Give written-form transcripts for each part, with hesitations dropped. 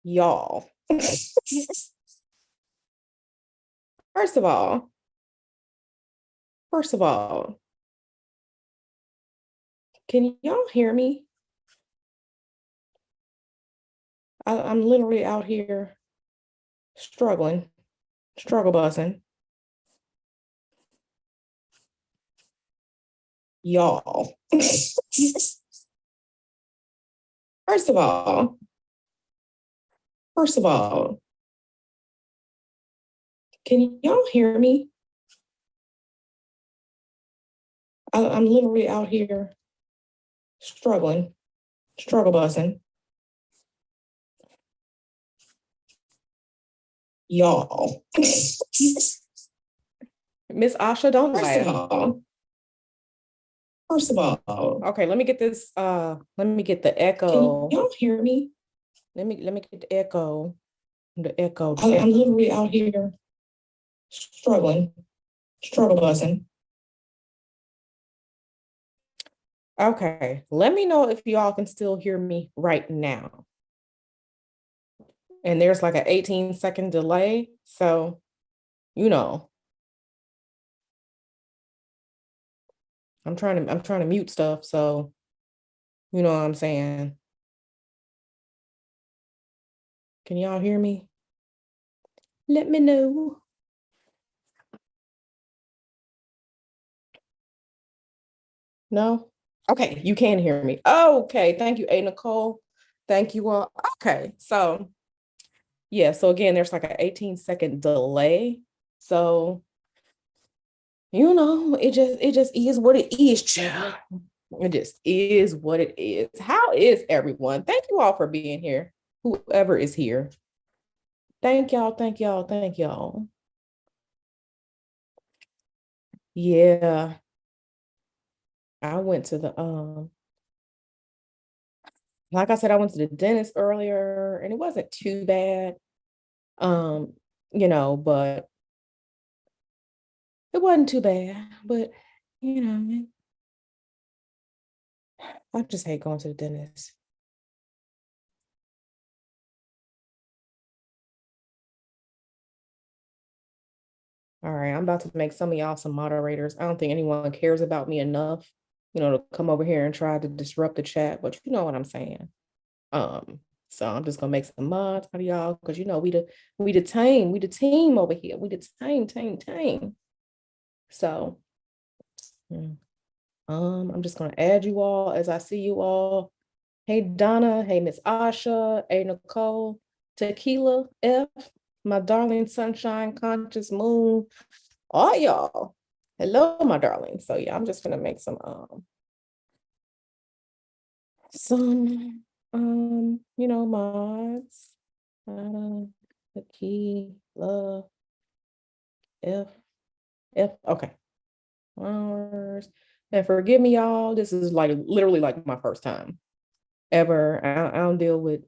Y'all. First of all, first of all, can y'all hear me? I'm literally out here struggling, struggle bussing. Y'all. First of all, first of all, can y'all hear me? I'm literally out here struggling, struggle bussing. Y'all. Miss Asha, don't First of laugh. all, first of all, Okay, let me get this. Let me get the can echo. y'all hear me? Let me get the echo. The echo. I'm literally out here struggling, struggle bussing. Okay, let me know if y'all can still hear me right now. And there's like an 18-second delay. So, you know, I'm trying to mute stuff. So, you know what I'm saying? Can y'all hear me? Let me know. No? Okay, you can hear me. Okay, thank you, A. Nicole. Thank you all. Okay, so yeah, so again, there's like an 18-second delay. So, you know, it just is what it is, child. It just is what it is. How is everyone? Thank you all for being here. Whoever is here. Thank y'all, thank y'all, thank y'all. Yeah, I went to the like I said, I went to the dentist earlier and it wasn't too bad. Um, but it wasn't too bad. But you know, I just hate going to the dentist. All right, I'm about to make some of y'all some moderators. I don't think anyone cares about me enough, to come over here and try to disrupt the chat, but you know what I'm saying. Um, so I'm just gonna make some mods out of y'all because we the team over here. We the team. So I'm just gonna add you all as I see you all. Hey Donna, hey Miss Asha, hey Nicole, Tequila F, my darling sunshine, conscious moon, all y'all. Hello, my darling. So yeah, I'm just gonna make mods. Tequila F okay. Flowers. And forgive me, y'all. This is like literally like my first time ever. I don't deal with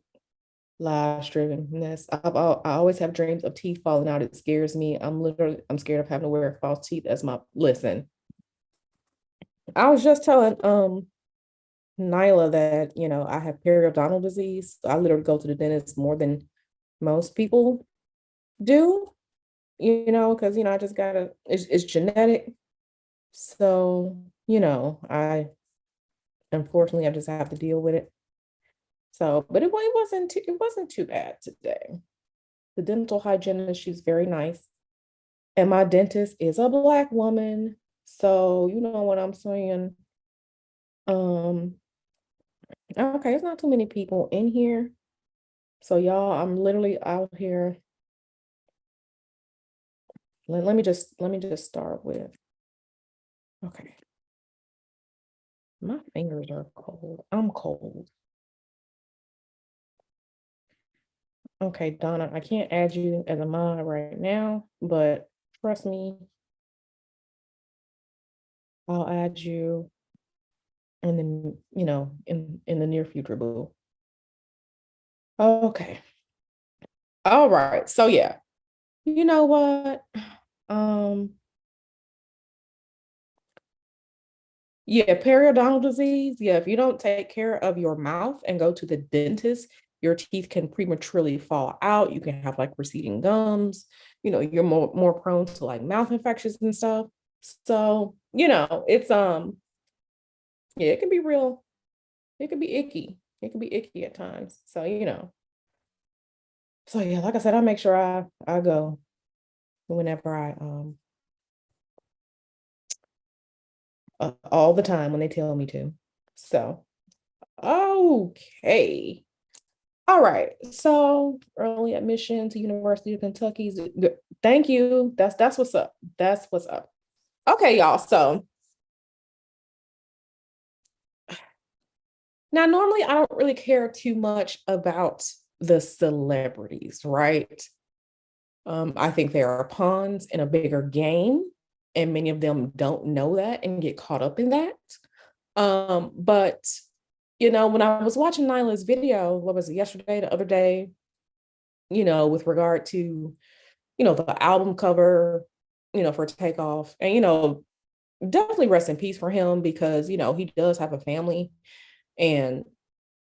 live streaming. I always have dreams of teeth falling out. It scares me. I'm scared of having to wear false teeth as my listen. I was just telling Nyla that I have periodontal disease. So I literally go to the dentist more than most people do. Because I just gotta. It's genetic. So I unfortunately I just have to deal with it. So, but it wasn't too bad today. The dental hygienist, she's very nice. And my dentist is a Black woman. So, you know what I'm saying? Um, okay, it's not too many people in here. So y'all, I'm literally out here. Let me just start with. Okay. My fingers are cold. I'm cold. Okay, Donna, I can't add you as a mod right now, but trust me, I'll add you and then in the near future, boo. Okay. All right. So yeah, you know what? Um, yeah, periodontal disease. Yeah, if you don't take care of your mouth and go to the dentist, your teeth can prematurely fall out. You can have like receding gums. You're more prone to like mouth infections and stuff. So, it's yeah, it can be real. It can be icky. It can be icky at times. So, so yeah, like I said, I make sure I go whenever I all the time when they tell me to. So, okay. All right. So, early admission to University of Kentucky's. Thank you. That's what's up. That's what's up. Okay, y'all. So, now normally I don't really care too much about the celebrities, right? I think they are pawns in a bigger game, and many of them don't know that and get caught up in that. But when I was watching Nyla's video, what was it, yesterday, the other day, with regard to, the album cover, for Takeoff. And, definitely rest in peace for him because, he does have a family. And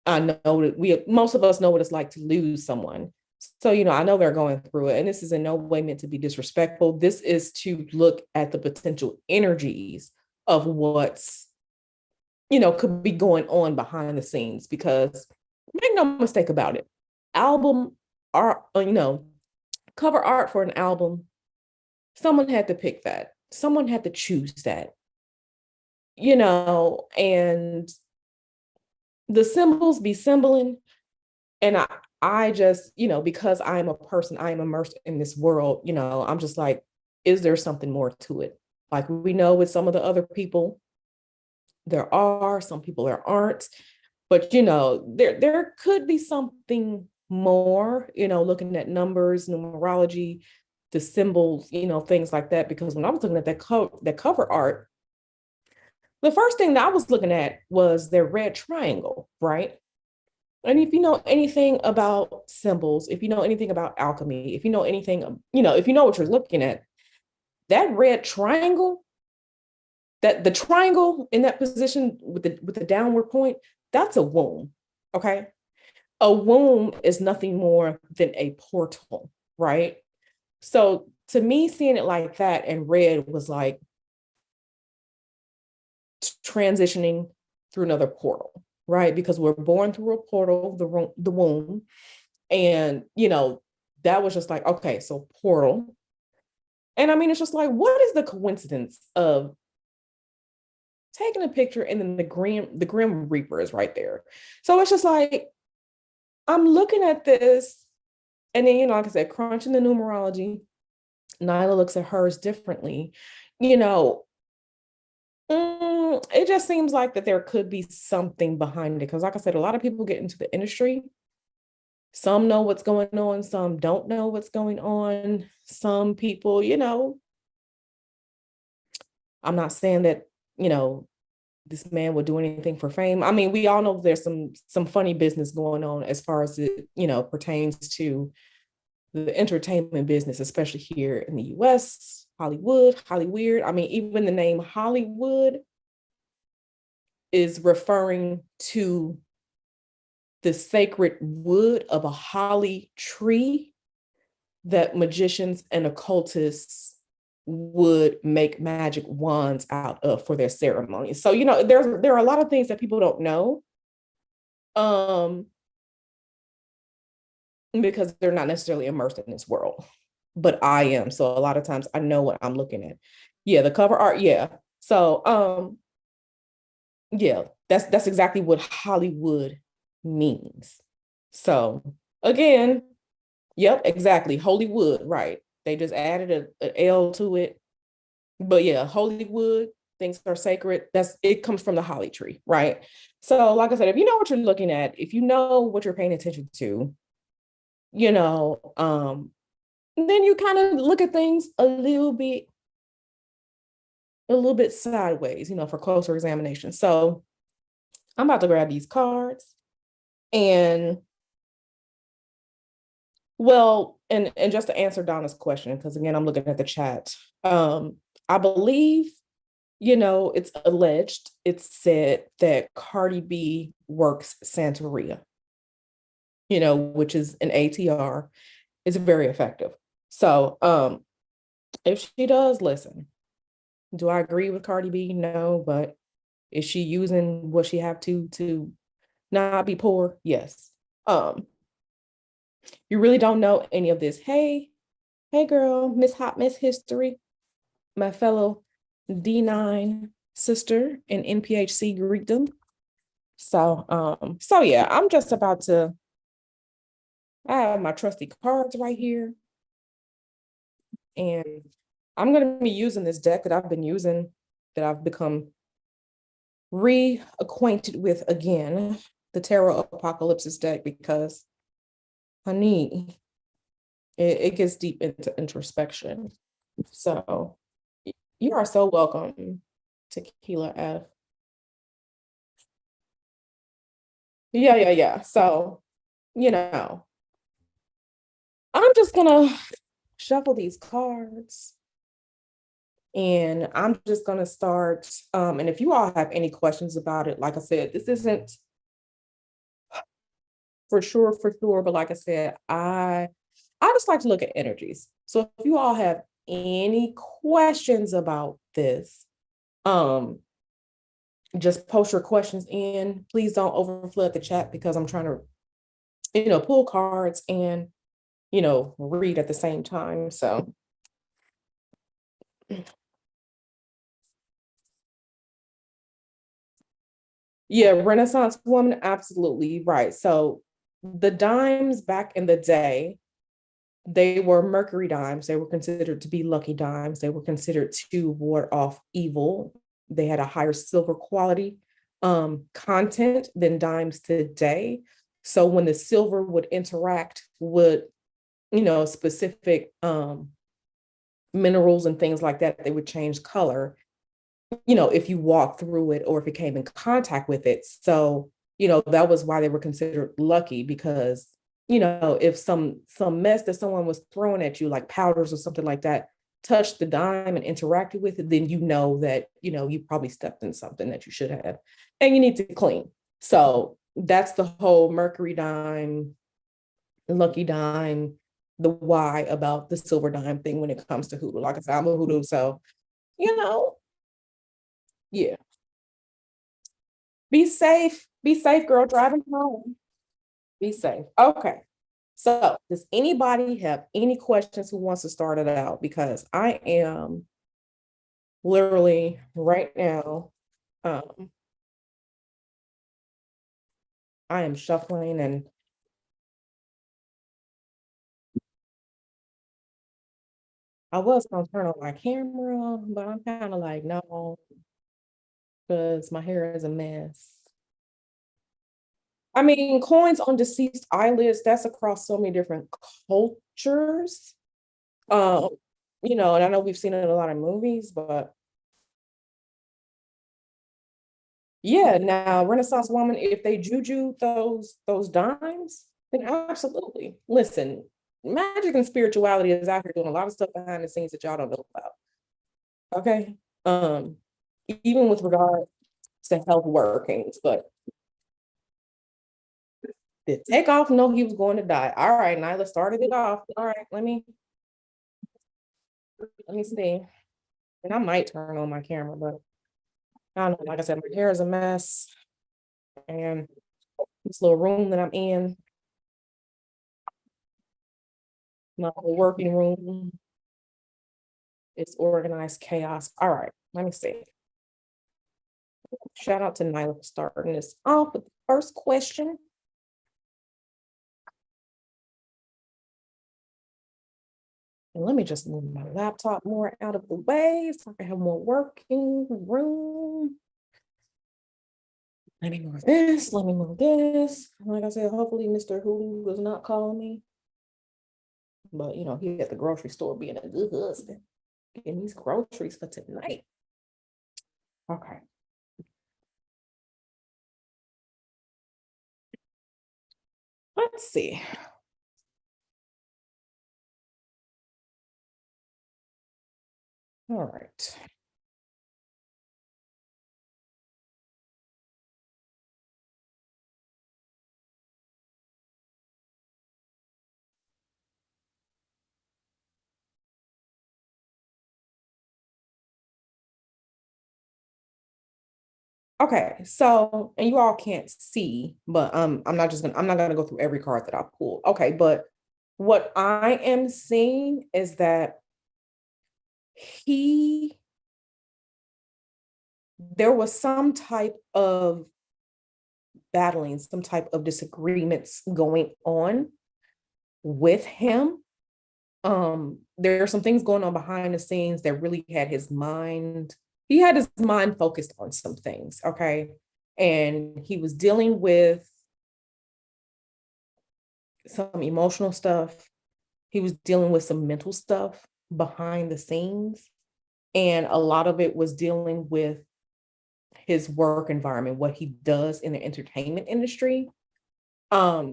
I know that most of us know what it's like to lose someone. So, I know they're going through it. And this is in no way meant to be disrespectful. This is to look at the potential energies of what's, could be going on behind the scenes because make no mistake about it. Album art, cover art for an album, someone had to pick that. Someone had to choose that, and the symbols be symboling. And I just, because I'm a person, I am immersed in this world, I'm just like, is there something more to it? Like we know with some of the other people, there are, some people there aren't, but there could be something more, looking at numbers, numerology, the symbols, things like that. Because when I was looking at that cover art, the first thing that I was looking at was their red triangle, right? And if you know anything about symbols, if you know anything about alchemy, if you know anything, if you know what you're looking at, that red triangle, that the triangle in that position with the downward point, that's a womb. Okay. A womb is nothing more than a portal, right? So to me, seeing it like that and red was like transitioning through another portal, right? Because we're born through a portal, the womb. And, that was just like, okay, so portal. And I mean, it's just like, what is the coincidence of taking a picture and then the Grim Reaper is right there? So it's just like, I'm looking at this, and then, like I said, crunching the numerology, Nyla looks at hers differently. It just seems like that there could be something behind it. Because like I said, a lot of people get into the industry. Some know what's going on, some don't know what's going on. Some people, I'm not saying that, this man would do anything for fame. I mean, we all know there's some funny business going on as far as it, pertains to the entertainment business, especially here in the US, Hollywood. I mean, even the name Hollywood is referring to the sacred wood of a holly tree that magicians and occultists would make magic wands out of for their ceremonies. So, there are a lot of things that people don't know. Because they're not necessarily immersed in this world, but I am. So a lot of times I know what I'm looking at. Yeah, the cover art. Yeah. So yeah, that's exactly what Hollywood means. So again, yep, exactly. Hollywood, right. They just added an L to it. But yeah, Hollywood, things are sacred. It comes from the holly tree, right? So like I said, if you know what you're looking at, if you know what you're paying attention to, you know, then you kind of look at things a little bit sideways, for closer examination. So I'm about to grab these cards and well, and just to answer Donna's question, because again, I'm looking at the chat. I believe, it's alleged, it's said that Cardi B works Santeria. which is an ATR, is very effective. So if she does listen, do I agree with Cardi B? No, but is she using what she have to not be poor? Yes. Um, you really don't know any of this. Hey girl, Miss Hot Miss History, my fellow D9 sister in NPHC Greekdom. So yeah, I'm just about to I have my trusty cards right here, and I'm gonna be using this deck that I've been using, that I've become reacquainted with again, the Tarot Apocalypsis deck, because honey, it gets deep into introspection. So you are so welcome, Tequila F. Yeah. So, you know, I'm just gonna shuffle these cards, and I'm just gonna start. And if you all have any questions about it, like I said, this isn't for sure, but like I said, I just like to look at energies. So if you all have any questions about this, um, just post your questions in. Please don't overflood the chat, because I'm trying to, pull cards and, read at the same time. So yeah, Renaissance woman, absolutely right. So the dimes back in the day, they were mercury dimes. They were considered to be lucky dimes. They were considered to ward off evil. They had a higher silver quality content than dimes today. So when the silver would interact with, specific minerals and things like that, they would change color, if you walk through it or if it came in contact with it. So, that was why they were considered lucky, because, if some mess that someone was throwing at you, like powders or something like that, touched the dime and interacted with it, then you know that, you probably stepped in something that you should have, and you need to clean. So that's the whole mercury dime, lucky dime, the why about the silver dime thing when it comes to hoodoo. Like I said, I'm a hoodoo, so you know, yeah. Be safe, girl, driving home. Be safe. Okay. So, does anybody have any questions who wants to start it out? Because I am literally right now, um, I am shuffling, and I was gonna turn on my camera, but I'm kind of like, no, because my hair is a mess. I mean, coins on deceased eyelids, that's across so many different cultures. Um, and I know we've seen it in a lot of movies, but yeah, now Renaissance woman, if they juju those dimes, then absolutely. Listen, magic and spirituality is out here doing a lot of stuff behind the scenes that y'all don't know about. Okay. Um, Even with regard to health workings, but did Takeoff know he was going to die? All right, Nyla started it off. All right, let me see. And I might turn on my camera, but I don't know. Like I said, my hair is a mess, and this little room that I'm in, my working room, it's organized chaos. All right, let me see. Shout out to Nyla for starting this off with the first question. And let me just move my laptop more out of the way so I can have more working room. Let me move this. Let me move this. Like I said, hopefully Mr. Hulu does not call me. But he at the grocery store being a good husband, getting these groceries for tonight. Okay. Let's see. All right. Okay, so and you all can't see, but I'm not gonna go through every card that I pulled. Okay, but what I am seeing is that he there was some type of battling, some type of disagreements going on with him. There are some things going on behind the scenes that really had his mind, he had his mind focused on some things, okay? And he was dealing with some emotional stuff. He was dealing with some mental stuff behind the scenes. And a lot of it was dealing with his work environment, what he does in the entertainment industry. Um,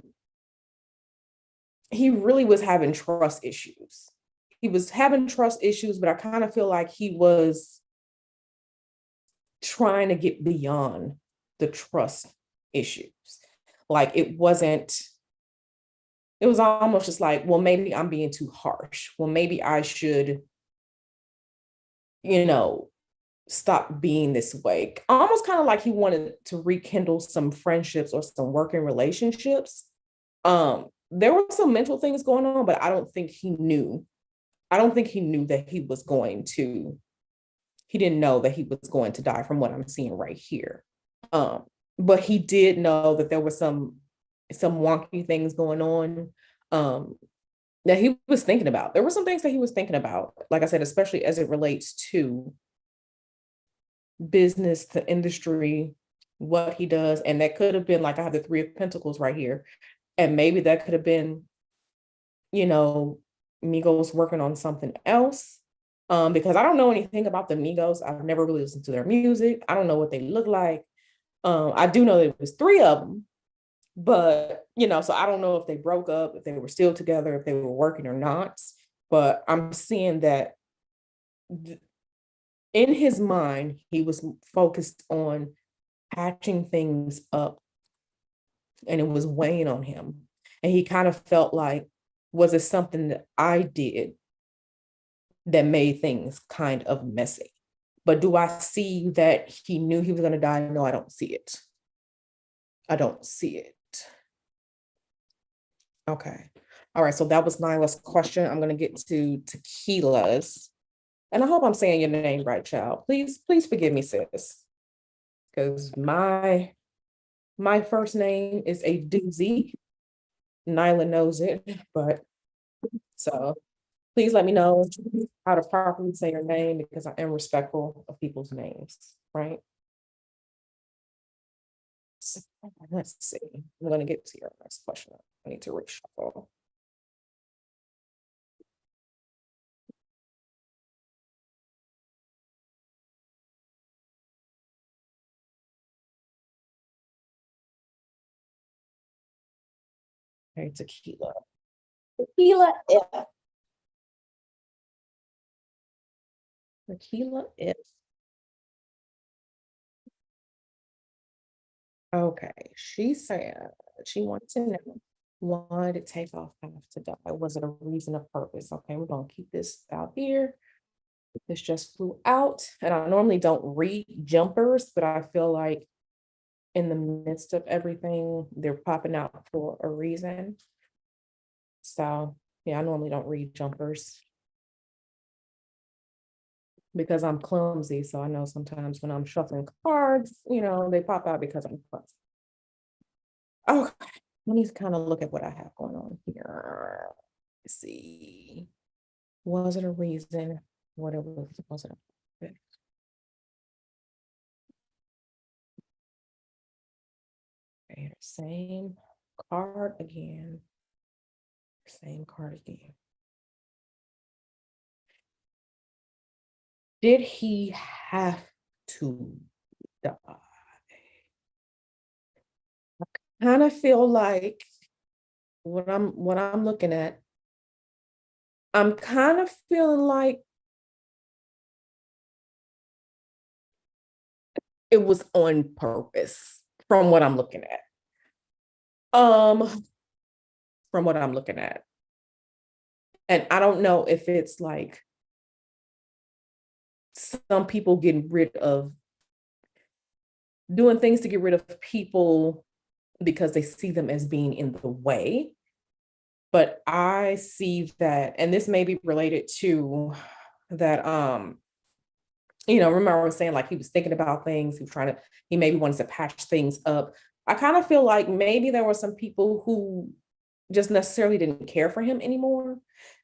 he really was having trust issues. He was having trust issues, but I kind of feel like he was trying to get beyond the trust issues. Like it was almost just like, well, maybe I'm being too harsh. Well, maybe I should, you know, stop being this way. Almost kind of like he wanted to rekindle some friendships or some working relationships. There were some mental things going on, but I don't think he knew. I don't think he knew that he was going to, he didn't know that he was going to die from what I'm seeing right here. Um, but he did know that there was some wonky things going on. Um, that he was thinking about. There were some things that he was thinking about, like I said, especially as it relates to business, to industry, what he does. And that could have been like, I have the Three of Pentacles right here. And maybe that could have been, you know, Migos working on something else. Because I don't know anything about the Migos. I've never really listened to their music. I don't know what they look like. I do know there was three of them, but so I don't know if they broke up, if they were still together, if they were working or not. But I'm seeing that in his mind, he was focused on patching things up, and it was weighing on him. And he kind of felt like, was it something that I did that made things kind of messy? But do I see that he knew he was going to die? No, I don't see it. I don't see it. Okay. All right. So that was Nyla's question. I'm going to get to Tequila's. And I hope I'm saying your name right, child. Please forgive me, sis. Because my first name is a doozy. Nyla knows it, but so please let me know how to properly say your name because I am respectful of people's names, right? So, let's see. I'm going to get to your next question. I need to reshuffle. Okay, tequila. Tequila F. Tequila F. Okay, she said she wanted to know, why did Takeoff have to die? Was it a reason of purpose? Okay, we're gonna keep this out here. This just flew out, and I normally don't read jumpers, but I feel like in the midst of everything, they're popping out for a reason. So yeah, I normally don't read jumpers because I'm clumsy. So I know sometimes when I'm shuffling cards, they pop out because I'm clumsy. Okay, let me kind of look at what I have going on here. Let's see. Was it a reason? What it was it a okay, same card again. Same card again. Did he have to die? I kind of feel like what I'm looking at, I'm kind of feeling like it was on purpose from what I'm looking at. From what I'm looking at. And I don't know if it's like some people getting rid of doing things to get rid of people because they see them as being in the way. But I see that, and this may be related to that, remember I was saying like he was thinking about things, he maybe wanted to patch things up. I kind of feel like maybe there were some people who just necessarily didn't care for him anymore,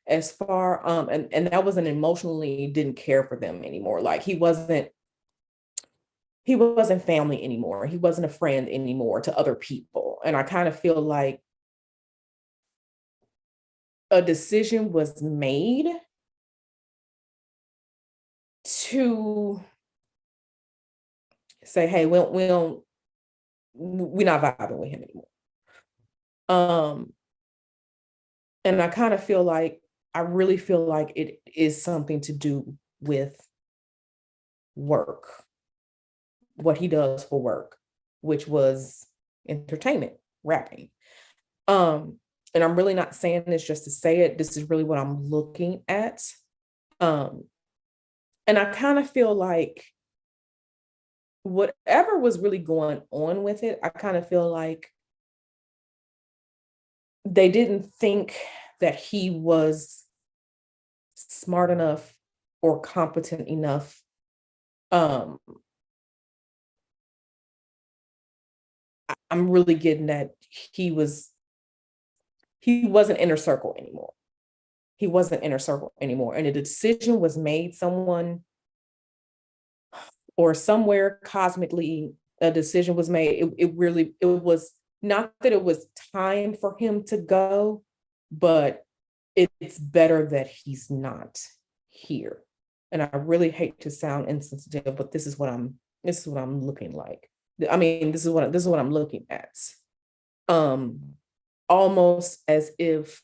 as far and that wasn't emotionally didn't care for them anymore. Like he wasn't family anymore. He wasn't a friend anymore to other people. And I kind of feel like a decision was made to say, hey, we're not vibing with him anymore. And I kind of feel like, I really feel like it is something to do with work, what he does for work, which was entertainment, rapping. And I'm really not saying this just to say it. This is really what I'm looking at. And I kind of feel like whatever was really going on with it, I kind of feel like they didn't think that he was smart enough or competent enough. I'm really getting that he wasn't inner circle anymore. He wasn't inner circle anymore. And a decision was made, someone or somewhere cosmically, a decision was made. It was not that it was time for him to go, but it's better that he's not here. And I really hate to sound insensitive, but this is what I'm looking like. I mean, this is what I'm looking at. Almost as if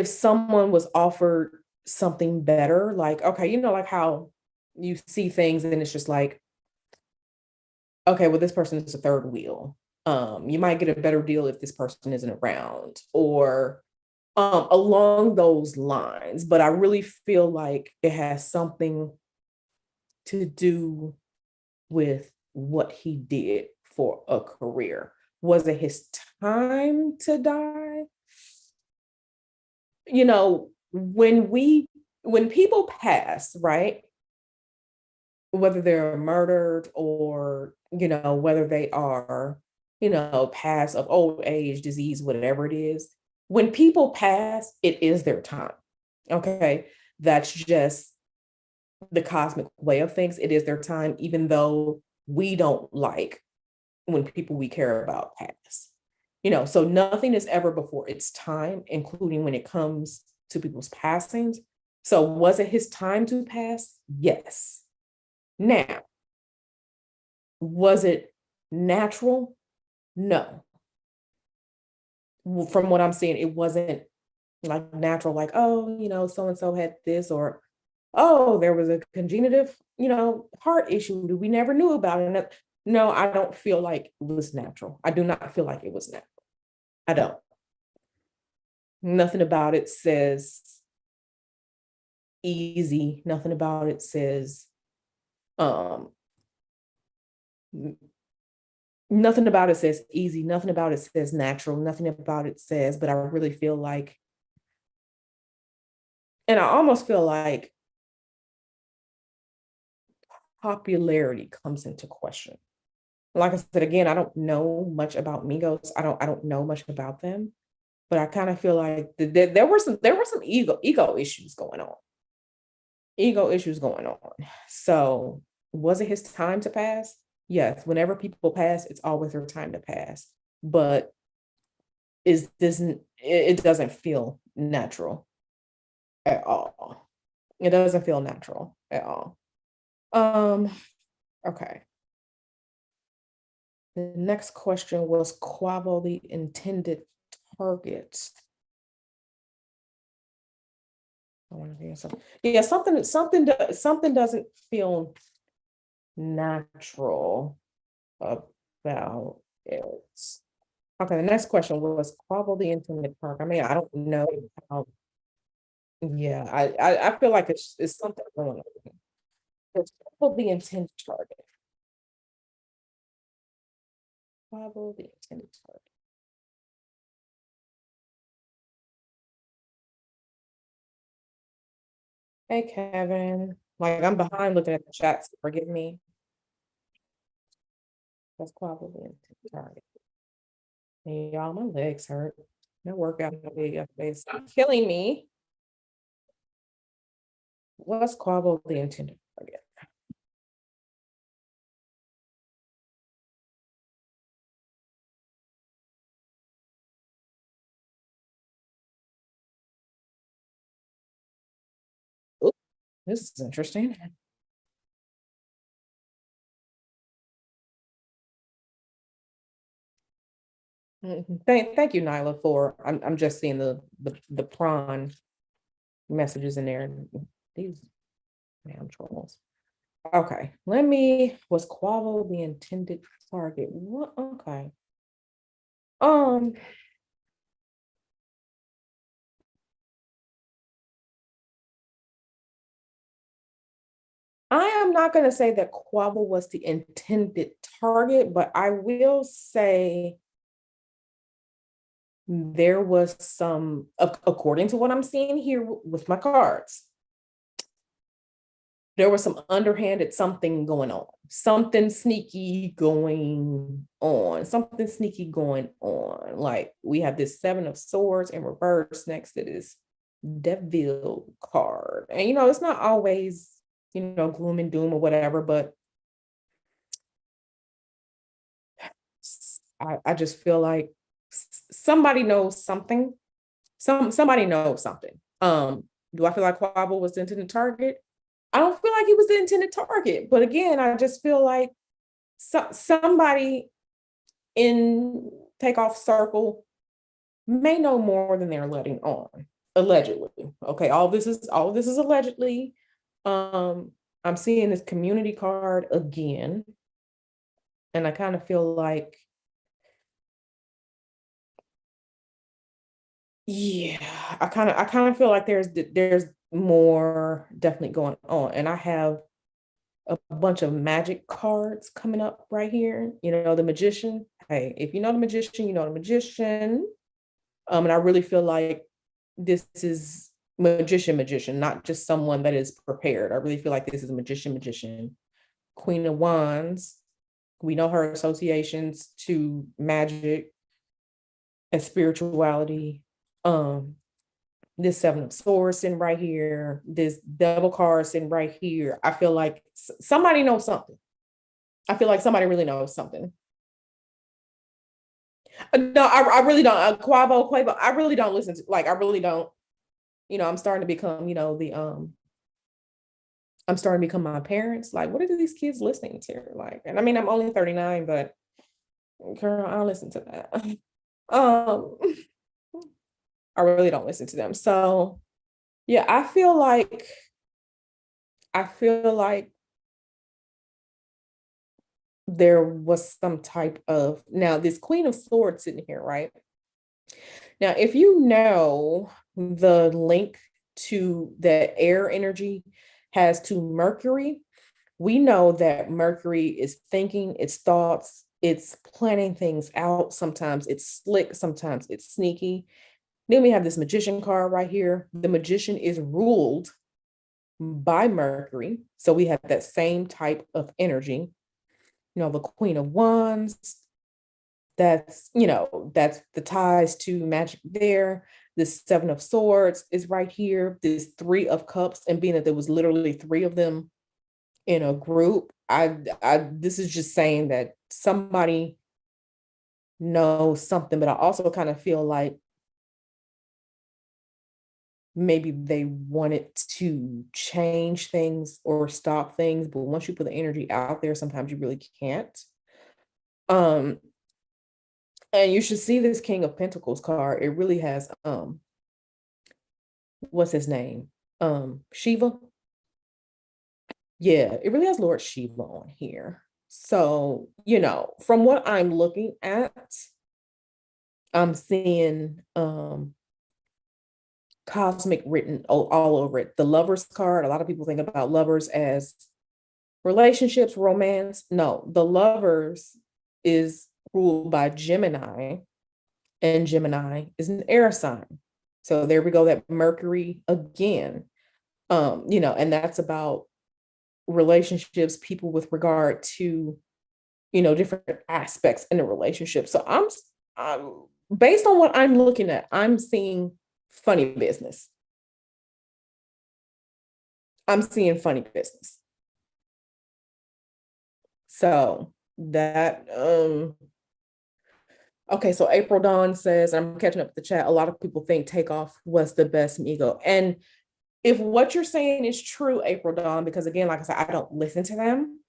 someone was offered something better, like, okay, like how you see things and it's just like, okay, well, this person is a third wheel. You might get a better deal if this person isn't around, or along those lines. But I really feel like it has something to do with what he did for a career. Was it his time to die? When people pass, right? Whether they're murdered or, whether they are, pass of old age, disease, whatever it is, when people pass, it is their time. Okay. That's just the cosmic way of things. It is their time, even though we don't like when people we care about pass. So nothing is ever before its time, including when it comes to people's passings. So was it his time to pass? Yes. Now, was it natural? No. From what I'm seeing, it wasn't like natural, like, oh, so and so had this, or oh, there was a congenitive, heart issue that we never knew about. And no, I don't feel like it was natural. I do not feel like it was natural. I don't. Nothing about it says easy. Nothing about it says, um, nothing about it says easy. Nothing about it says natural. Nothing about it says, but I really feel like, and I almost feel like popularity comes into question. Like I said, again, I don't know much about Migos. I don't know much about them, but I kind of feel like there were some ego issues going on. Ego issues going on. So was it his time to pass? Yes. Whenever people pass, it's always their time to pass. But it doesn't feel natural at all. It doesn't feel natural at all. Um, okay. The next question was Quavo the intended target. I want to hear something. Yeah, something doesn't feel natural about it. Okay, the next question was Quavo the intended target. I mean, I don't know how. Yeah, I feel like it's something going on. It's probably the intended target. Probably the intended target. Hey, Kevin. Like, I'm behind looking at the chats. Forgive me. That's probably the intended target. Hey, y'all, my legs hurt. No workout in the day yesterday. It's killing me. What's Quavo the intended target? Ooh, this is interesting. Thank you, Nyla, for I'm just seeing the prawn messages in there. These damn trolls. Okay, was Quavo the intended target? What? Okay. Um, I am not going to say that Quavo was the intended target, but I will say there was some, according to what I'm seeing here with my cards, there was some underhanded something going on, something sneaky going on, something sneaky going on. Like we have this Seven of Swords in reverse next to this Devil card. And, it's not always, gloom and doom or whatever, but I just feel like somebody knows something. Somebody knows something. Do I feel like Quavo was the intended target? I don't feel like he was the intended target. But again, I just feel like somebody in Takeoff circle may know more than they're letting on. Allegedly. Okay, all this is allegedly. I'm seeing this community card again. And I kind of feel like, yeah, I kind of feel like there's more definitely going on. And I have a bunch of magic cards coming up right here. The magician. Hey, if you know the magician, you know the magician. And I really feel like this is magician, not just someone that is prepared. I really feel like this is a magician. Queen of Wands. We know her associations to magic and spirituality. Um, this Seven of Swords sitting right here, this double card sitting right here. I feel like somebody knows something. I feel like somebody really knows something. No, I really don't. Quavo, I really don't listen to, like, I really don't. I'm starting to become, I'm starting to become my parents. Like, what are these kids listening to? Like, and I mean, I'm only 39, but girl, I don't listen to that. Um, I really don't listen to them. So yeah, I feel like there was some type of, now this Queen of Swords sitting here, right? Now, if you know the link to that air energy has to Mercury, we know that Mercury is thinking, its thoughts, it's planning things out. Sometimes it's slick, sometimes it's sneaky. Then we have this magician card right here. The magician is ruled by Mercury. So we have that same type of energy. The Queen of Wands, that's the ties to magic there. This Seven of Swords is right here. This Three of Cups, and being that there was literally three of them in a group, I this is just saying that somebody knows something, but I also kind of feel like maybe they wanted to change things or stop things, but once you put the energy out there, sometimes you really can't. Um, and you should see this King of Pentacles card. It really has what's his name? Shiva. Yeah, it really has Lord Shiva on here. So, from what I'm looking at, I'm seeing cosmic written all over it. The lovers card, a lot of people think about lovers as Relationships, romance. No, the lovers is ruled by Gemini, and Gemini is an air sign. So there we go, that Mercury again. And that's about relationships, people with regard to, different aspects in a relationship. So I'm based on what I'm looking at, I'm seeing funny business. I'm seeing funny business. So that okay, so April Dawn says, I'm catching up with the chat. A lot of people think Takeoff was the best Migo. And if what you're saying is true, April Dawn, because again, like I said, I don't listen to them,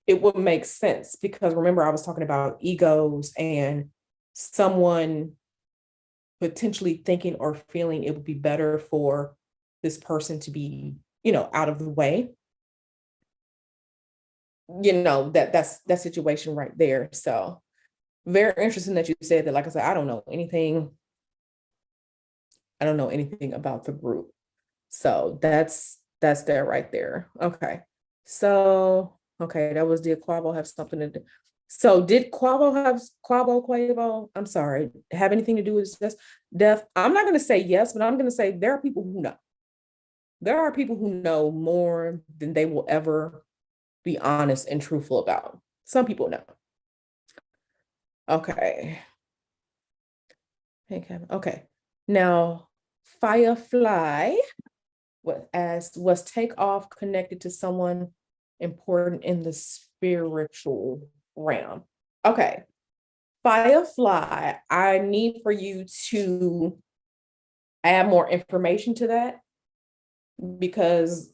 it would make sense. Because remember, I was talking about egos and someone potentially thinking or feeling it would be better for this person to be, out of the way. That's that situation right there. So very interesting that you said that. Like I said, I don't know anything. I don't know anything about the group. So that's there right there. Okay. So okay, that was, did Quavo have something to do? So did Quavo, I'm sorry, have anything to do with this death? I'm not gonna say yes, but I'm gonna say there are people who know. There are people who know more than they will ever be honest and truthful about. Some people know. Okay. Hey, Kevin. Okay. Now, Firefly was Takeoff connected to someone important in the spiritual realm. Okay. Firefly, I need for you to add more information to that, because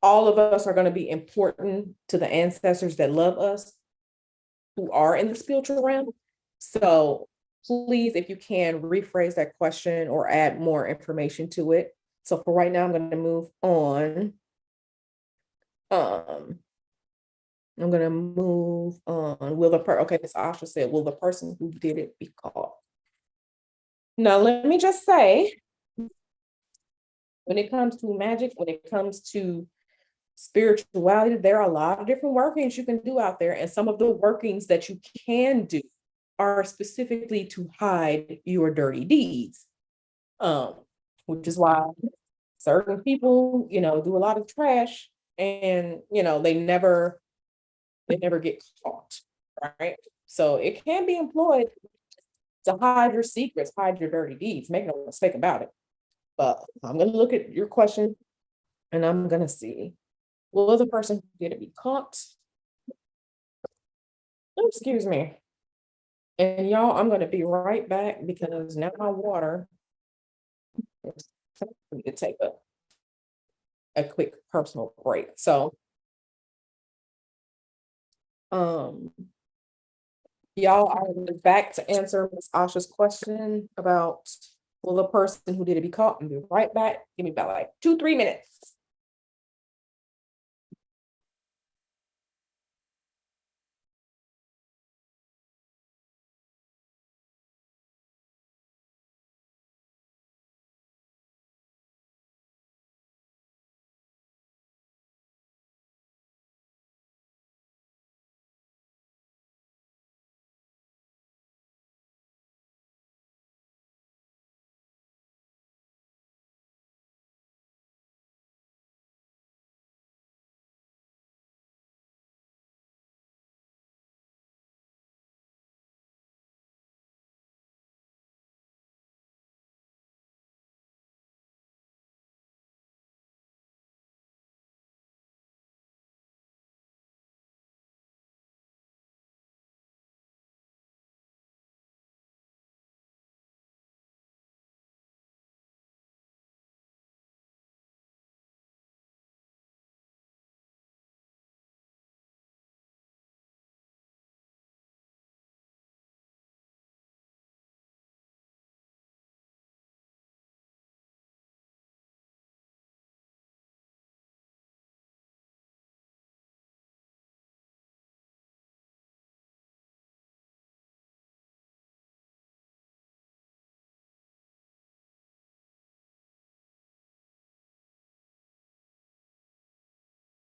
all of us are going to be important to the ancestors that love us, who are in the spiritual realm. So please, if you can, rephrase that question or add more information to it. So for right now, I'm going to move on. Um, I'm going to move on. Okay, Miss Asha said, will the person who did it be caught? Now, let me just say, when it comes to magic, when it comes to spirituality, there are a lot of different workings you can do out there. And some of the workings that you can do are specifically to hide your dirty deeds. Which is why certain people, do a lot of trash, and they never get caught, right? So it can be employed to hide your secrets, hide your dirty deeds. Make no mistake about it. But I'm gonna look at your question, and I'm gonna see, will the person who did it be caught? Oh, excuse me. And y'all, I'm gonna be right back because now my water is to take a quick personal break. So um y'all, I'm back to answer Miss Asha's question about, will the person who did it be caught, and be right back. Give me about like 2-3 minutes.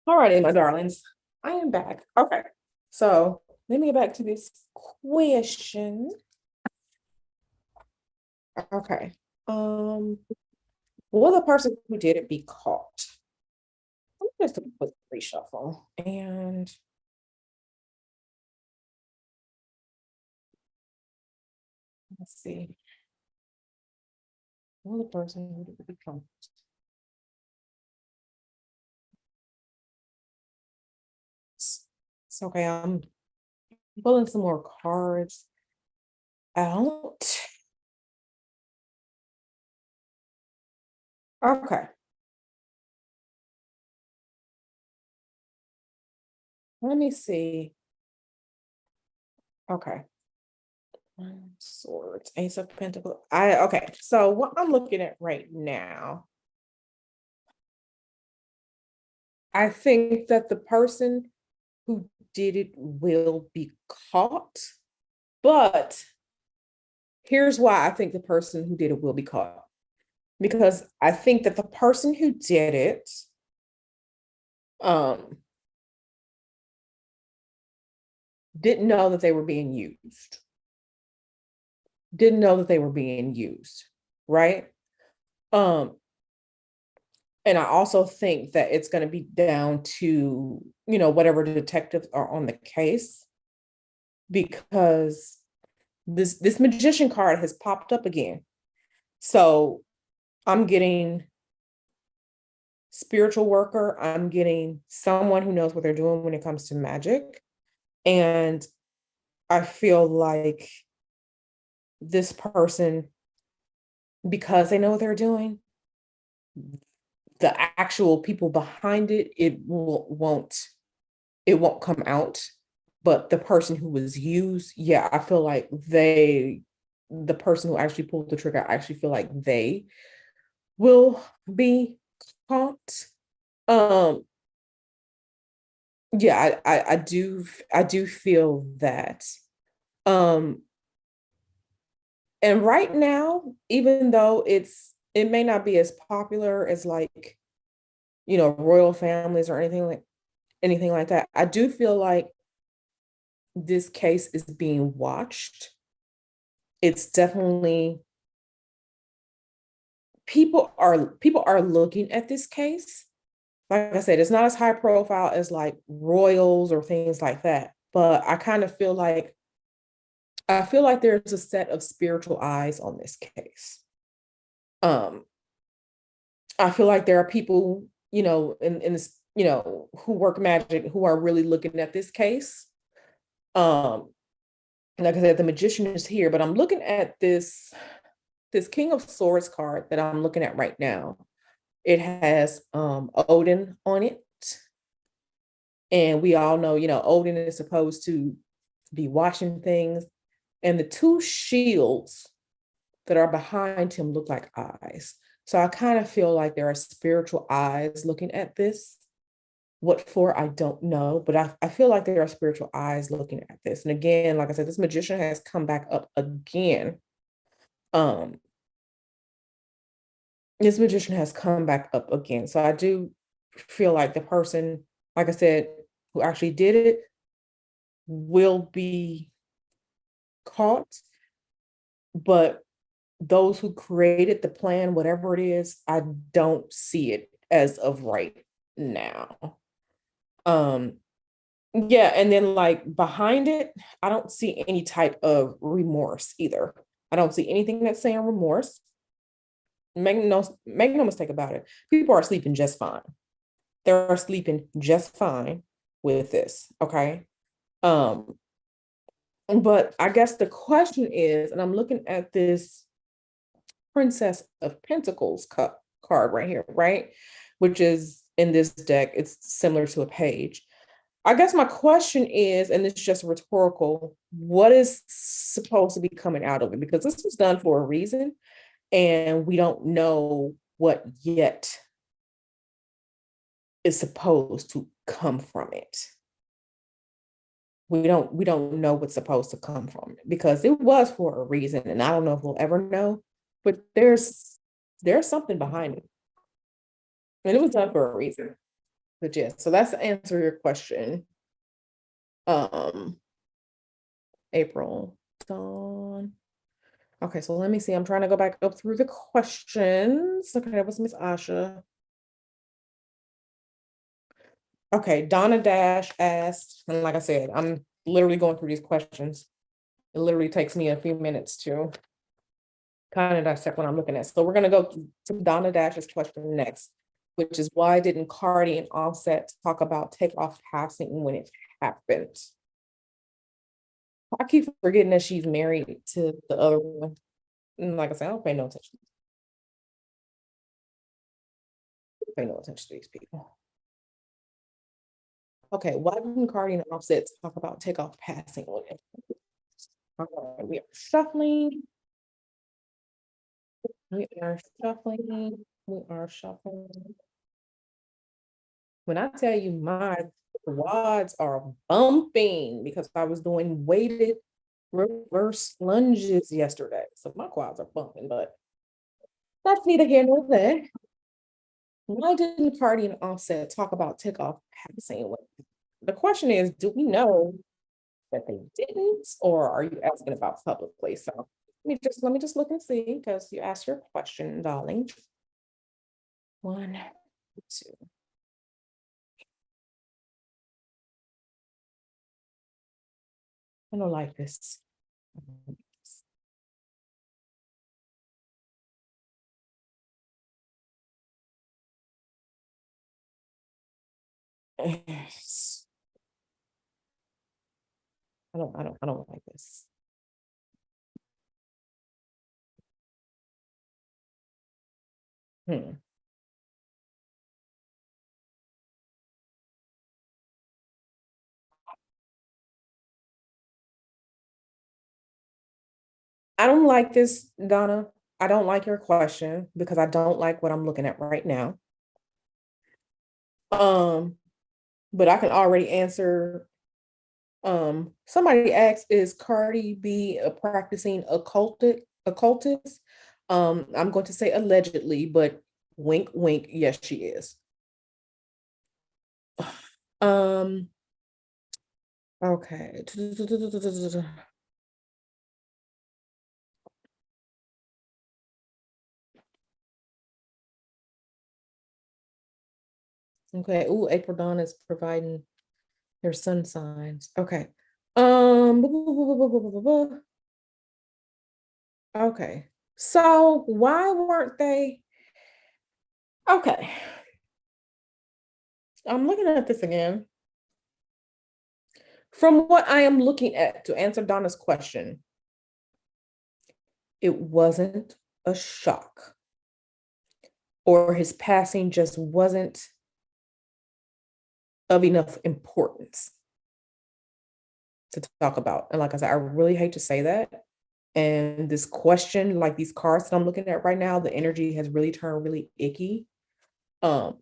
All righty, my darlings. I am back. Okay. So let me get back to this question. Okay. Will the person who did it be caught? Let me just do a quick reshuffle. And let's see. Will the person who did it be caught? It's okay. I'm pulling some more cards out. Okay. Let me see. Okay. Swords, Ace of Pentacles. Okay. So what I'm looking at right now, I think that the person who did it will be caught, but here's why I think the person who did it will be caught. Because I think that the person who did it, um, didn't know that they were being used. Didn't know that they were being used, right? Um, and I also think that it's going to be down to, whatever the detectives are on the case, because this magician card has popped up again. So I'm getting spiritual worker, I'm getting someone who knows what they're doing when it comes to magic. And I feel like this person, because they know what they're doing, the actual people behind it, it won't come out. But the person who was used, yeah, I feel like the person who actually pulled the trigger, I actually feel like they will be caught. Um, yeah, I do feel that. Um, and right now, even though it may not be as popular as like, royal families or anything like that, I do feel like this case is being watched. It's definitely people are looking at this case. Like I said, it's not as high profile as like royals or things like that, but I feel like there's a set of spiritual eyes on this case. Um, I feel like there are people, in this, who work magic, who are really looking at this case. Um, like I said, the magician is here, but I'm looking at this King of Swords card that I'm looking at right now. It has Odin on it. And we all know, Odin is supposed to be watching things. And the two shields that are behind him look like eyes. So I kind of feel like there are spiritual eyes looking at this. What for, I don't know, but I feel like there are spiritual eyes looking at this. And again, like I said, this magician has come back up again. Um, this magician has come back up again. So I do feel like the person, like I said, who actually did it will be caught, but those who created the plan, whatever it is, I don't see it as of right now. Um, yeah, and then like behind it, I don't see any type of remorse either. I don't see anything that's saying remorse. Make no mistake about it. People are sleeping just fine. They're sleeping just fine with this. Okay. Um, but I guess the question is, and I'm looking at this Princess of Pentacles card right here, right? Which is in this deck, it's similar to a page. I guess my question is, and it's just rhetorical, what is supposed to be coming out of it? Because this was done for a reason, and we don't know what yet is supposed to come from it. We don't know what's supposed to come from it because it was for a reason, and I don't know if we'll ever know, but there's something behind it. And it was done for a reason. But yeah, so that's the answer to your question. Um, April, Dawn. Okay, so let me see. I'm trying to go back up through the questions. Okay, that was Miss Asha. Okay, Donna Dash asked, and like I said, I'm literally going through these questions. It literally takes me a few minutes to kind of dissect what I'm looking at. So we're gonna go to Donna Dash's question next, which is why didn't Cardi and Offset talk about Takeoff passing when it happened? I keep forgetting that she's married to the other one. And like I said, I don't pay no attention. Pay no attention to these people. Okay, why didn't Cardi and Offset talk about Takeoff passing when it happened? We are shuffling. We are shuffling. We are shuffling. When I tell you my quads are bumping because I was doing weighted reverse lunges yesterday. So my quads are bumping, but that's neither here nor there. Why didn't Cardi and Offset talk about Takeoff passing? The question is, do we know that they didn't, or are you asking about publicly? So let me just look and see because you asked your question, darling. 1, 2. I don't like this. I don't like this. Hmm. I don't like this, Donna. I don't like your question because I don't like what I'm looking at right now. Um, but I can already answer. Somebody asked, is Cardi B a practicing occultist? I'm going to say allegedly, but wink, wink, yes, she is. Um, okay. Okay. Ooh, April Dawn is providing their sun signs. Okay. Um, okay. So why weren't they? Okay. I'm looking at this again. From what I am looking at to answer Donna's question, it wasn't a shock, or his passing just wasn't of enough importance to talk about. And like I said, I really hate to say that. And this question, like these cards that I'm looking at right now, the energy has really turned really icky. Um,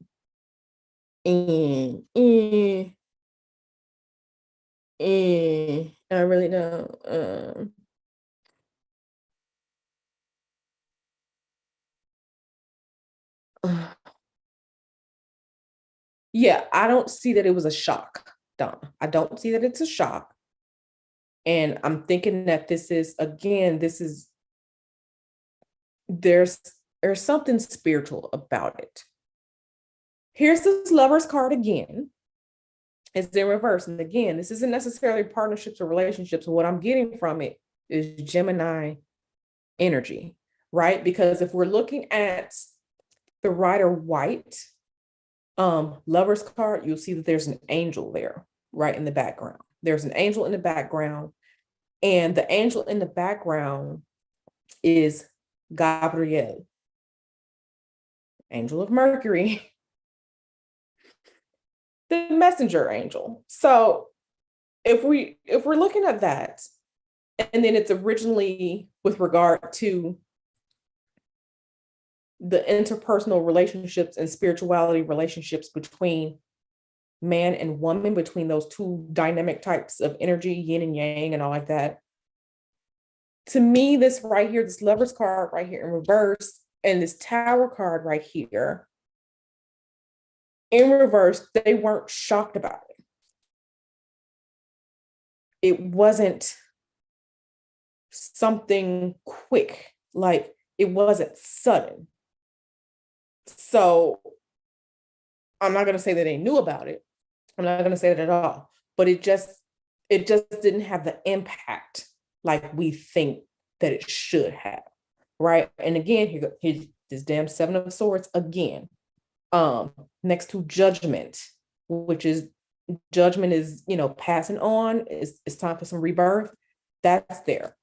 and, and, I really don't. Yeah, I don't see that it was a shock, Donna. I don't see that it's a shock. And I'm thinking that this is, again, this is, there's there's something spiritual about it. Here's this lover's card again. It's in reverse. And again, this isn't necessarily partnerships or relationships. What I'm getting from it is Gemini energy, right? Because if we're looking at the Rider White lover's card, you'll see that there's an angel there, right in the background. There's an angel in the background, and the angel in the background is Gabriel, angel of Mercury, the messenger angel. So if we're looking at that, and then it's originally with regard to the interpersonal relationships and spirituality relationships between man and woman, between those two dynamic types of energy, yin and yang, and all like that. To me, this right here, this lover's card right here in reverse, and this tower card right here in reverse, they weren't shocked about it. it wasn't something quick, like it wasn't sudden. So I'm not going to say that they knew about it. I'm not going to say that at all, but it just didn't have the impact like we think that it should have, right? And again, here's this damn Seven of Swords again. Next to Judgment, which is judgment is, passing on. It's time for some rebirth. That's there.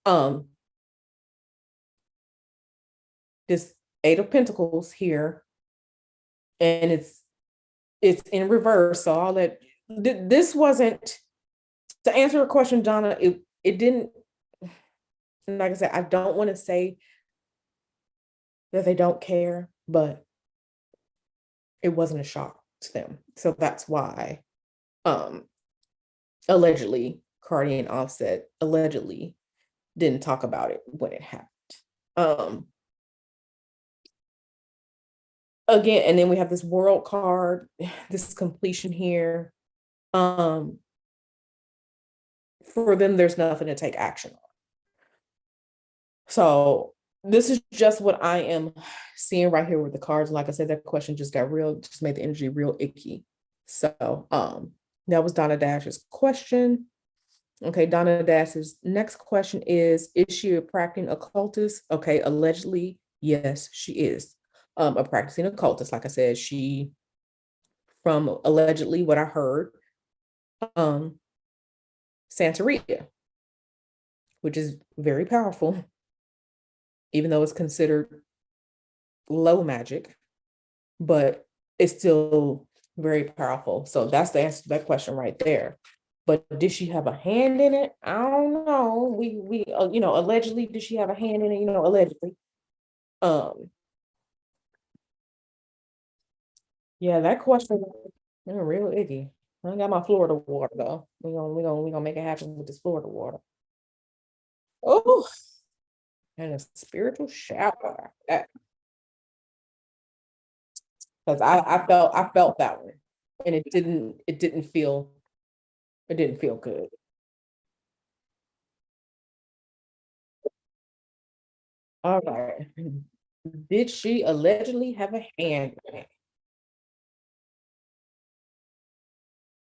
This Eight of Pentacles here, and it's in reverse. So I'll let this wasn't to answer a question, Donna. It didn't. Like I said, I don't want to say that they don't care, but it wasn't a shock to them. So that's why, allegedly, Cardi and Offset allegedly didn't talk about it when it happened. Again, and then we have this world card, this completion here. For them, there's nothing to take action on. So this is just what I am seeing right here with the cards. Like I said, that question just made the energy real icky. So that was Donna Dash's question. Okay, Donna Dash's next question is she a practicing occultist? Okay, allegedly, yes, she is a practicing occultist. Like I said, she, from allegedly what I heard, Santeria, which is very powerful, even though it's considered low magic, but it's still very powerful. So that's the answer to that question right there. But did she have a hand in it? I don't know. We allegedly, did she have a hand in it? Allegedly. Yeah, that question real icky. I got my Florida water though. We gonna make it happen with this Florida water. Oh, and a spiritual shower. Because I felt that one, and it didn't feel good. All right. Did she allegedly have a hand in it?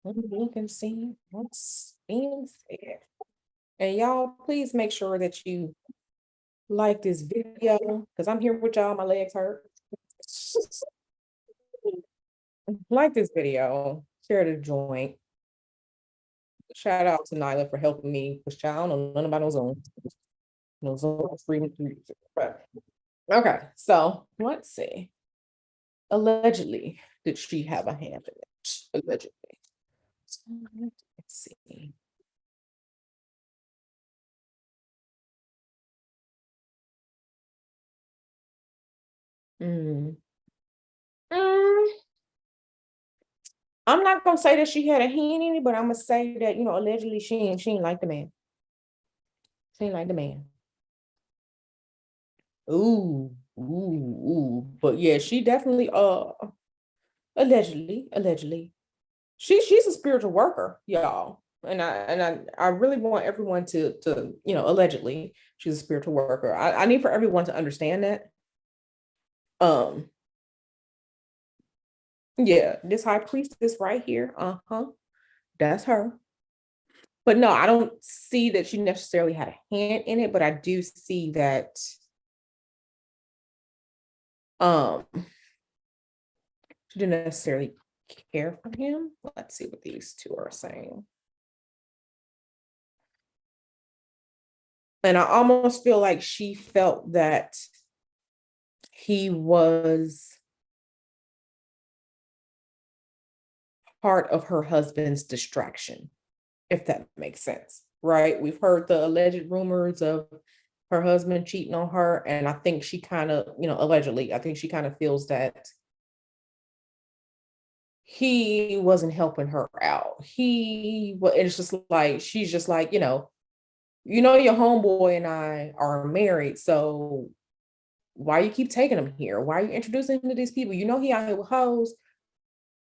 Let me look and see what's being said. And y'all, please make sure that you like this video because I'm here with y'all. My legs hurt. Like this video, share the joint. Shout out to Nyla for helping me because I don't know nothing about no Zoom. No Zoom freedom. Okay, so let's see. Allegedly, did she have a hand in it? Allegedly. So, let's see. Mm. I'm not gonna say that she had a hand in it, but I'm gonna say that allegedly she ain't like the man. She ain't like the man. Ooh, ooh, ooh. But yeah, she definitely allegedly. She's a spiritual worker, y'all. And I really want everyone to allegedly she's a spiritual worker. I need for everyone to understand that. Um, yeah, this high priestess right here, that's her. But no, I don't see that she necessarily had a hand in it, but I do see that um she didn't necessarily care for him. Let's see what these two are saying. And I almost feel like she felt that he was part of her husband's distraction, if that makes sense, right? We've heard the alleged rumors of her husband cheating on her, and I think she kind of, allegedly, I think she kind of feels that he wasn't helping her out. It's just like, she's just like, your homeboy and I are married, so why you keep taking him here? Why are you introducing him to these people? He out here with hoes,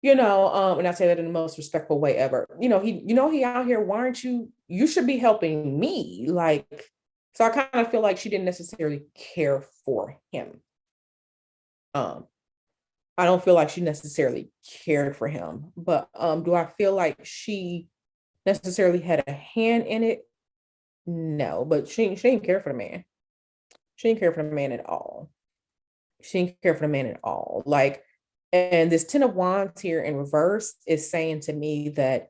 and I say that in the most respectful way ever. He out here. Why aren't you you should be helping me. Like, so I kind of feel like she didn't necessarily care for him. Um, I don't feel like she necessarily cared for him, but do I feel like she necessarily had a hand in it? No, but she didn't care for the man. She didn't care for the man at all. She didn't care for the man at all. Like, and this Ten of Wands here in reverse is saying to me that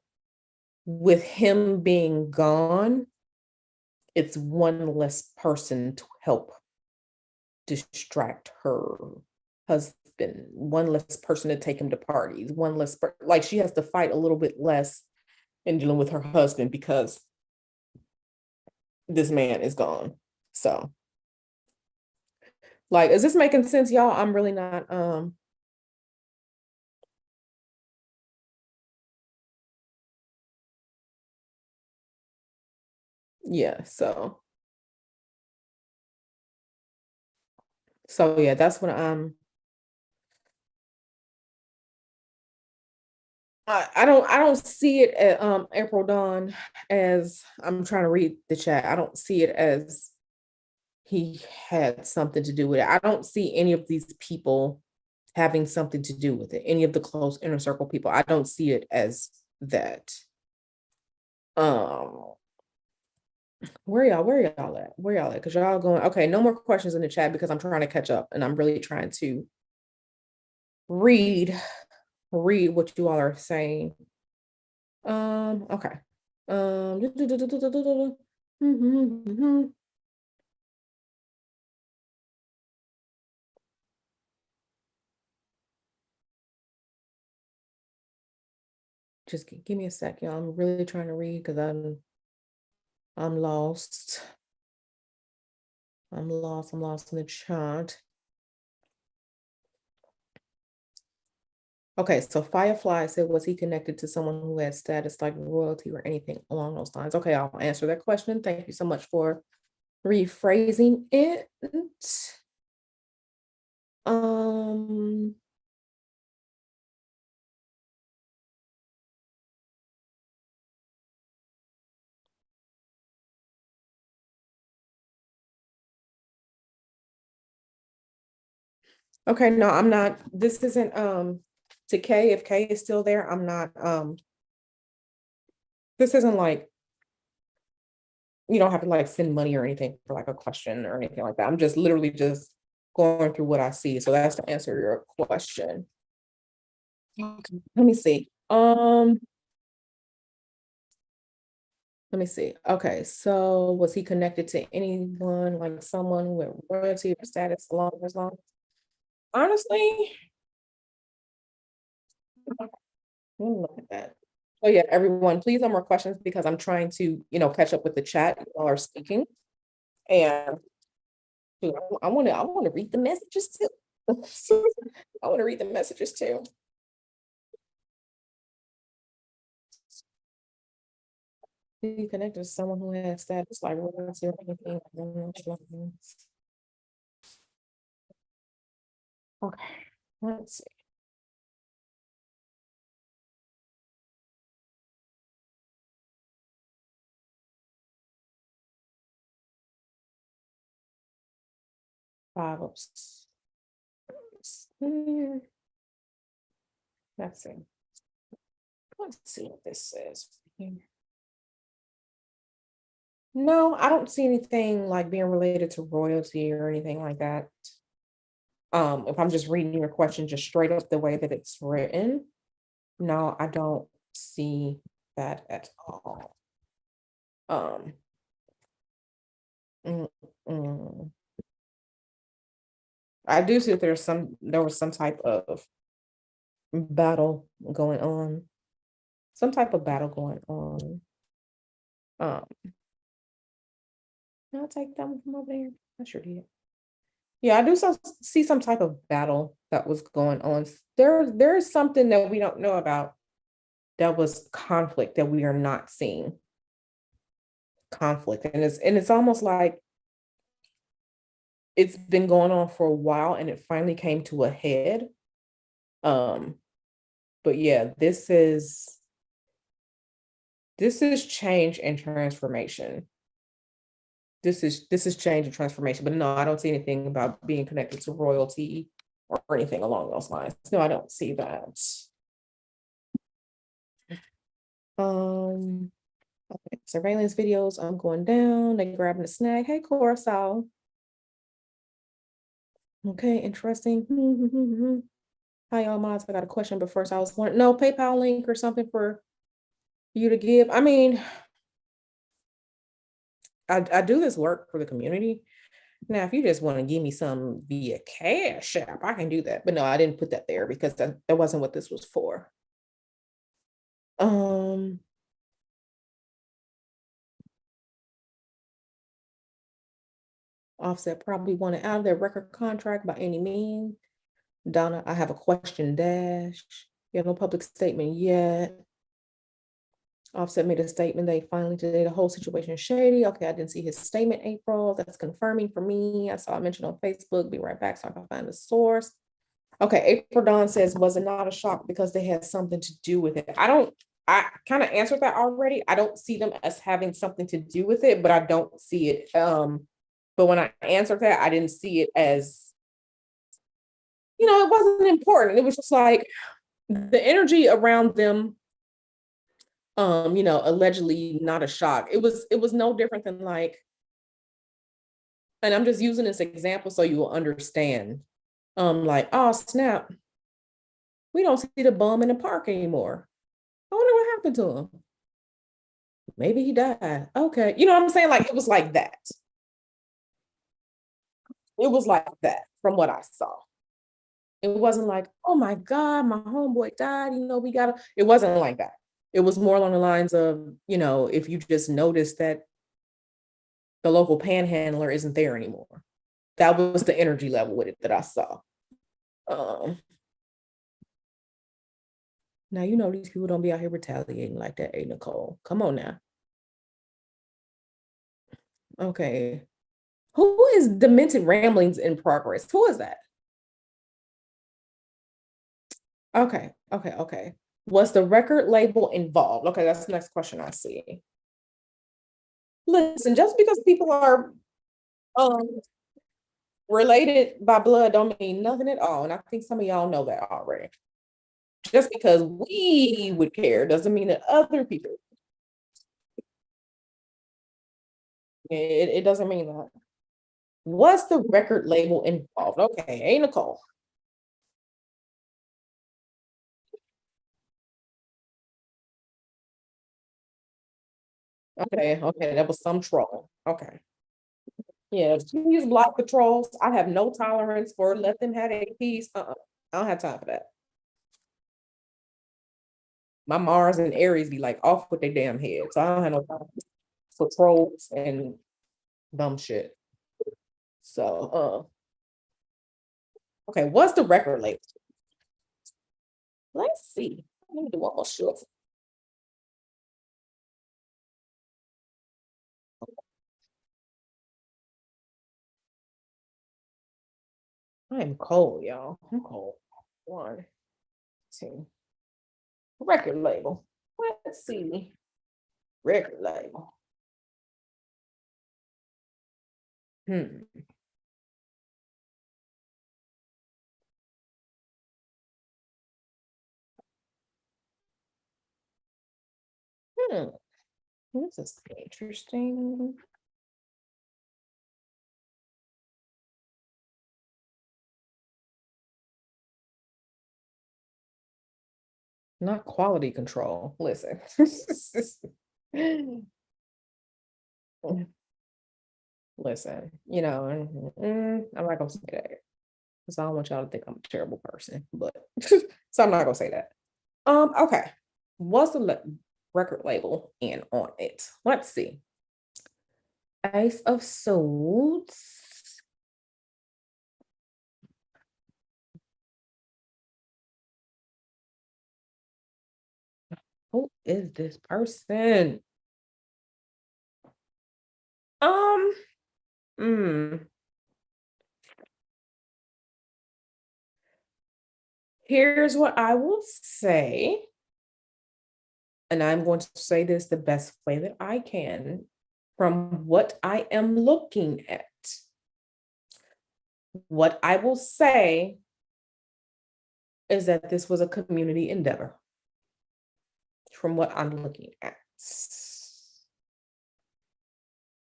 with him being gone, it's one less person to help distract her husband, one less person to take him to parties, one less like she has to fight a little bit less in dealing with her husband because this man is gone. So, like, is this making sense, y'all? I'm really not yeah, so yeah, that's what I don't see it at April Dawn as I'm trying to read the chat. I don't see it as he had something to do with it. I don't see any of these people having something to do with it. Any of the close inner circle people. I don't see it as that. Um where y'all at? Where y'all at? Because y'all going, okay, no more questions in the chat because I'm trying to catch up and I'm really trying to read what you all are saying. Okay. Um, just give me a sec, y'all. I'm really trying to read because I'm lost. I'm lost. I'm lost in the chart. Okay, so Firefly said, was he connected to someone who had status like royalty or anything along those lines? Okay, I'll answer that question. Thank you so much for rephrasing it. Um, okay, no, I'm not. This isn't to Kay. If Kay is still there, I'm not this isn't like you don't have to like send money or anything for like a question or anything like that. I'm just literally just going through what I see. So that's to answer your question. Okay, let me see. Let me see. Okay, so was he connected to anyone like someone with royalty or status along those lines? Honestly, let me look at that. Oh yeah, everyone, please no more questions because I'm trying to, catch up with the chat while are speaking. And dude, I want to read the messages too. I want to read the messages too. Be connected to someone who has status like royalty or anything along those lines. Okay, let's see. Five of let's see. Let's see what this says here. No, I don't see anything like being related to royalty or anything like that. If I'm just reading your question just straight up the way that it's written, no, I don't see that at all. Um, mm, mm. I do see that there was some type of battle going on, some type of battle going on. Um, can I take that one from over there? I sure did. Yeah, I do see some type of battle that was going on. There is something that we don't know about that was conflict that we are not seeing. Conflict. And it's almost like it's been going on for a while and it finally came to a head. But yeah, this is This is change and transformation. This is change and transformation, but no, I don't see anything about being connected to royalty or anything along those lines. No, I don't see that. Okay, surveillance videos. I'm going down. They grabbing a snack. Hey, Coruscant. Okay, interesting. Hi, y'all mods. I got a question, but first I was wondering, no PayPal link or something for you to give. I mean, I do this work for the community. Now, if you just want to give me some via Cash App, I can do that. But no, I didn't put that there because that wasn't what this was for. Offset probably wanted out of their record contract by any means. Donna, I have a question dash. You have no public statement yet. Offset made a statement they finally today the whole situation is shady. Okay, I didn't see his statement, April. That's confirming for me. I saw it mentioned on Facebook. Be right back so I can find the source. Okay, April Dawn says, was it not a shock because they had something to do with it? I kind of answered that already. I don't see them as having something to do with it, but I don't see it. But when I answered that, I didn't see it as, it wasn't important. It was just like the energy around them, allegedly not a shock. It was no different than like, and I'm just using this example so you will understand. Like, oh snap, we don't see the bum in the park anymore. I wonder what happened to him. Maybe he died. Okay. You know what I'm saying? Like, it was like that. It was like that from what I saw. It wasn't like, oh my God, my homeboy died. We gotta, it wasn't like that. It was more along the lines of, if you just notice that the local panhandler isn't there anymore. That was the energy level with it that I saw. Now, these people don't be out here retaliating like that, Nicole. Come on now. Okay. Who is Demented Ramblings in Progress? Who is that? Okay. Was the record label involved? Okay, that's the next question I see. Listen, just because people are um related by blood don't mean nothing at all. And I think some of y'all know that already. Just because we would care doesn't mean that other people. It doesn't mean that. Was the record label involved? Okay, hey Nicole. Okay, that was some troll. Okay. Yeah, please block the trolls. I have no tolerance for let them have a piece. I don't have time for that. My Mars and Aries be like off with their damn head. So I don't have no time for trolls and dumb shit. So okay, what's the record label? Let's see. Let me do one more short. I am cold, y'all. I'm cold. One, two. Record label. Let's see. Record label. Hmm. Hmm. This is interesting. Not quality control. Listen. Listen, I'm not gonna say that because I don't want y'all to think I'm a terrible person, but so I'm not gonna say that. Okay. What's the record label in on it? Let's see. Ace of Swords. Who is this person? Um, mm, Here's what I will say. and I'm going to say this the best way that I can from what I am looking at. What I will say is that this was a community endeavor from what I'm looking at.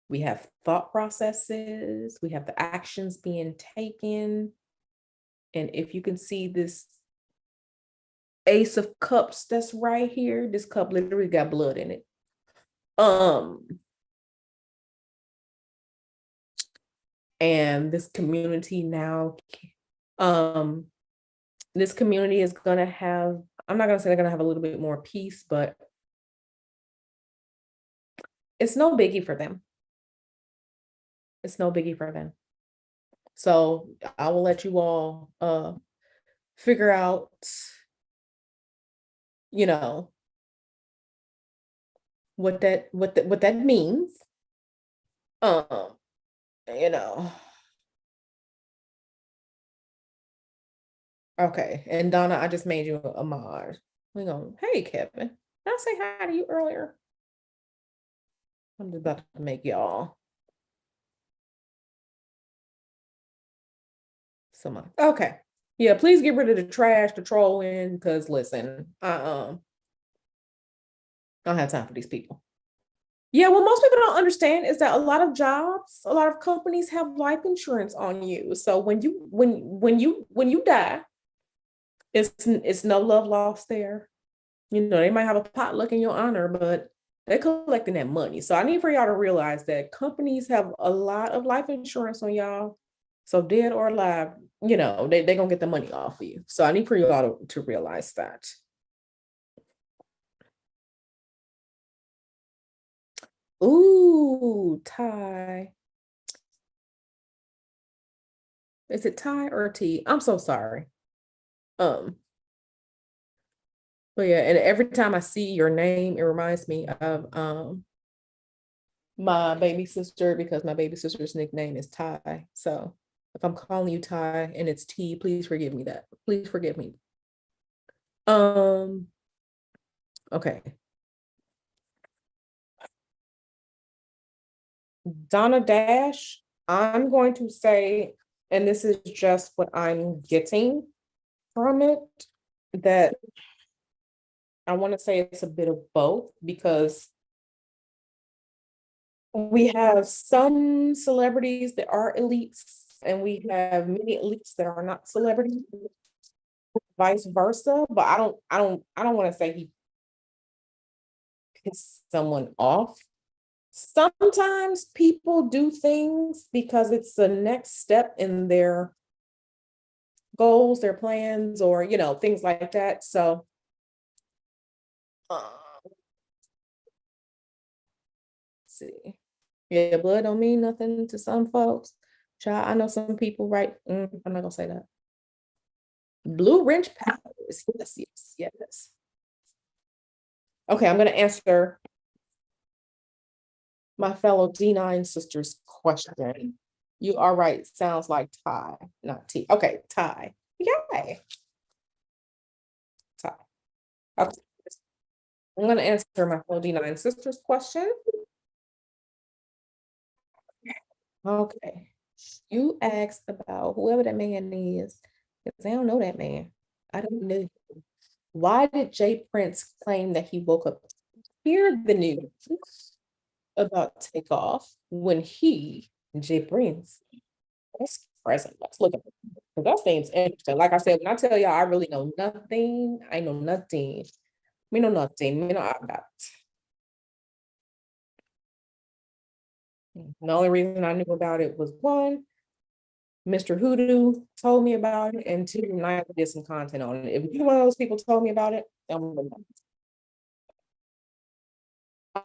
We have thought processes, we have the actions being taken. And if you can see this Ace of Cups that's right here, this cup literally got blood in it. And this community now, this community is gonna have, I'm not gonna say they're gonna have a little bit more peace, but it's no biggie for them. It's no biggie for them. So I will let you all figure out, you know, what that means. You know. Okay, and Donna, I just made you a mod. We go, hey Kevin, did I say hi to you earlier? I'm just about to make y'all some. Okay, yeah, please get rid of the trash, the trolling, because listen, I don't have time for these people. Yeah, what most people don't understand is that a lot of jobs, a lot of companies have life insurance on you. So when you die, it's no love lost there. You know, they might have a potluck in your honor, but they're collecting that money. So I need for y'all to realize that companies have a lot of life insurance on y'all. So dead or alive, you know, they're gonna get the money off of you. So I need for y'all to realize that. Ooh, Ty. Is it Ty or T? I'm so sorry. Um, but yeah, and every time I see your name, it reminds me of my baby sister, because my baby sister's nickname is Ty. So if I'm calling you Ty and it's T, please forgive me that. Please forgive me. Um, okay. Donna Dash, I'm going to say, and this is just what I'm getting from it, that I want to say it's a bit of both, because we have some celebrities that are elites, and we have many elites that are not celebrities, vice versa. But I don't want to say he piss someone off. Sometimes people do things because it's the next step in their goals, their plans, or things like that. So let's see. Yeah, blood don't mean nothing to some folks. Child, I know some people, right? I'm not gonna say that. Blue wrench powers. Yes, yes, yes. Okay, I'm gonna answer my fellow D9 sister's question. You are right. Sounds like Ty, not T. Okay, Ty. Yay. Ty. Okay. I'm going to answer my fellow D9 sister's question. Okay. You asked about whoever that man is, because I don't know that man. I don't know. Why did Jay Prince claim that he woke up to hear the news about Takeoff when he, Jay Prince, was present? Let's look at it. That seems interesting. Like I said, when I tell y'all I really know nothing, I know nothing. Me know nothing. Me know about. The only reason I knew about it was one, Mr. Hoodoo told me about it, and two, I did some content on it. If one of those people told me about it, I'm gonna know.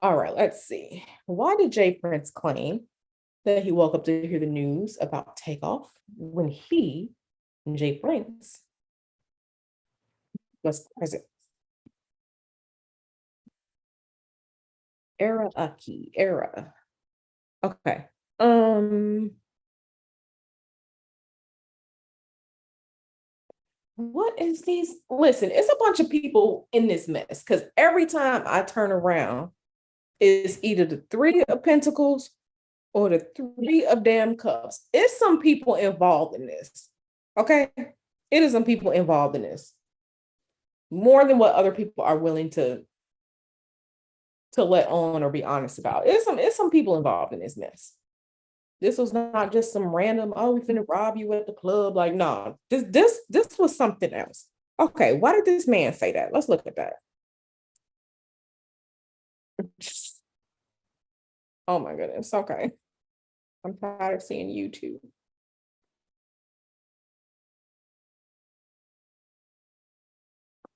All right, let's see. Why did Jay Prince claim that he woke up to hear the news about Takeoff when he, Jay Prince, was present? Era Aki, era. Okay. Um, What is these? Listen, it's a bunch of people in this mess because every time I turn around, it's either the three of pentacles or the three of damn cups. It's some people involved in this. Okay. It is some people involved in this. More than what other people are willing to let on or be honest about. It's some people involved in this mess. This was not just some random, oh, we finna rob you at the club. Like, no, this was something else. Okay, why did this man say that? Let's look at that. Oh my goodness. Okay. I'm tired of seeing YouTube.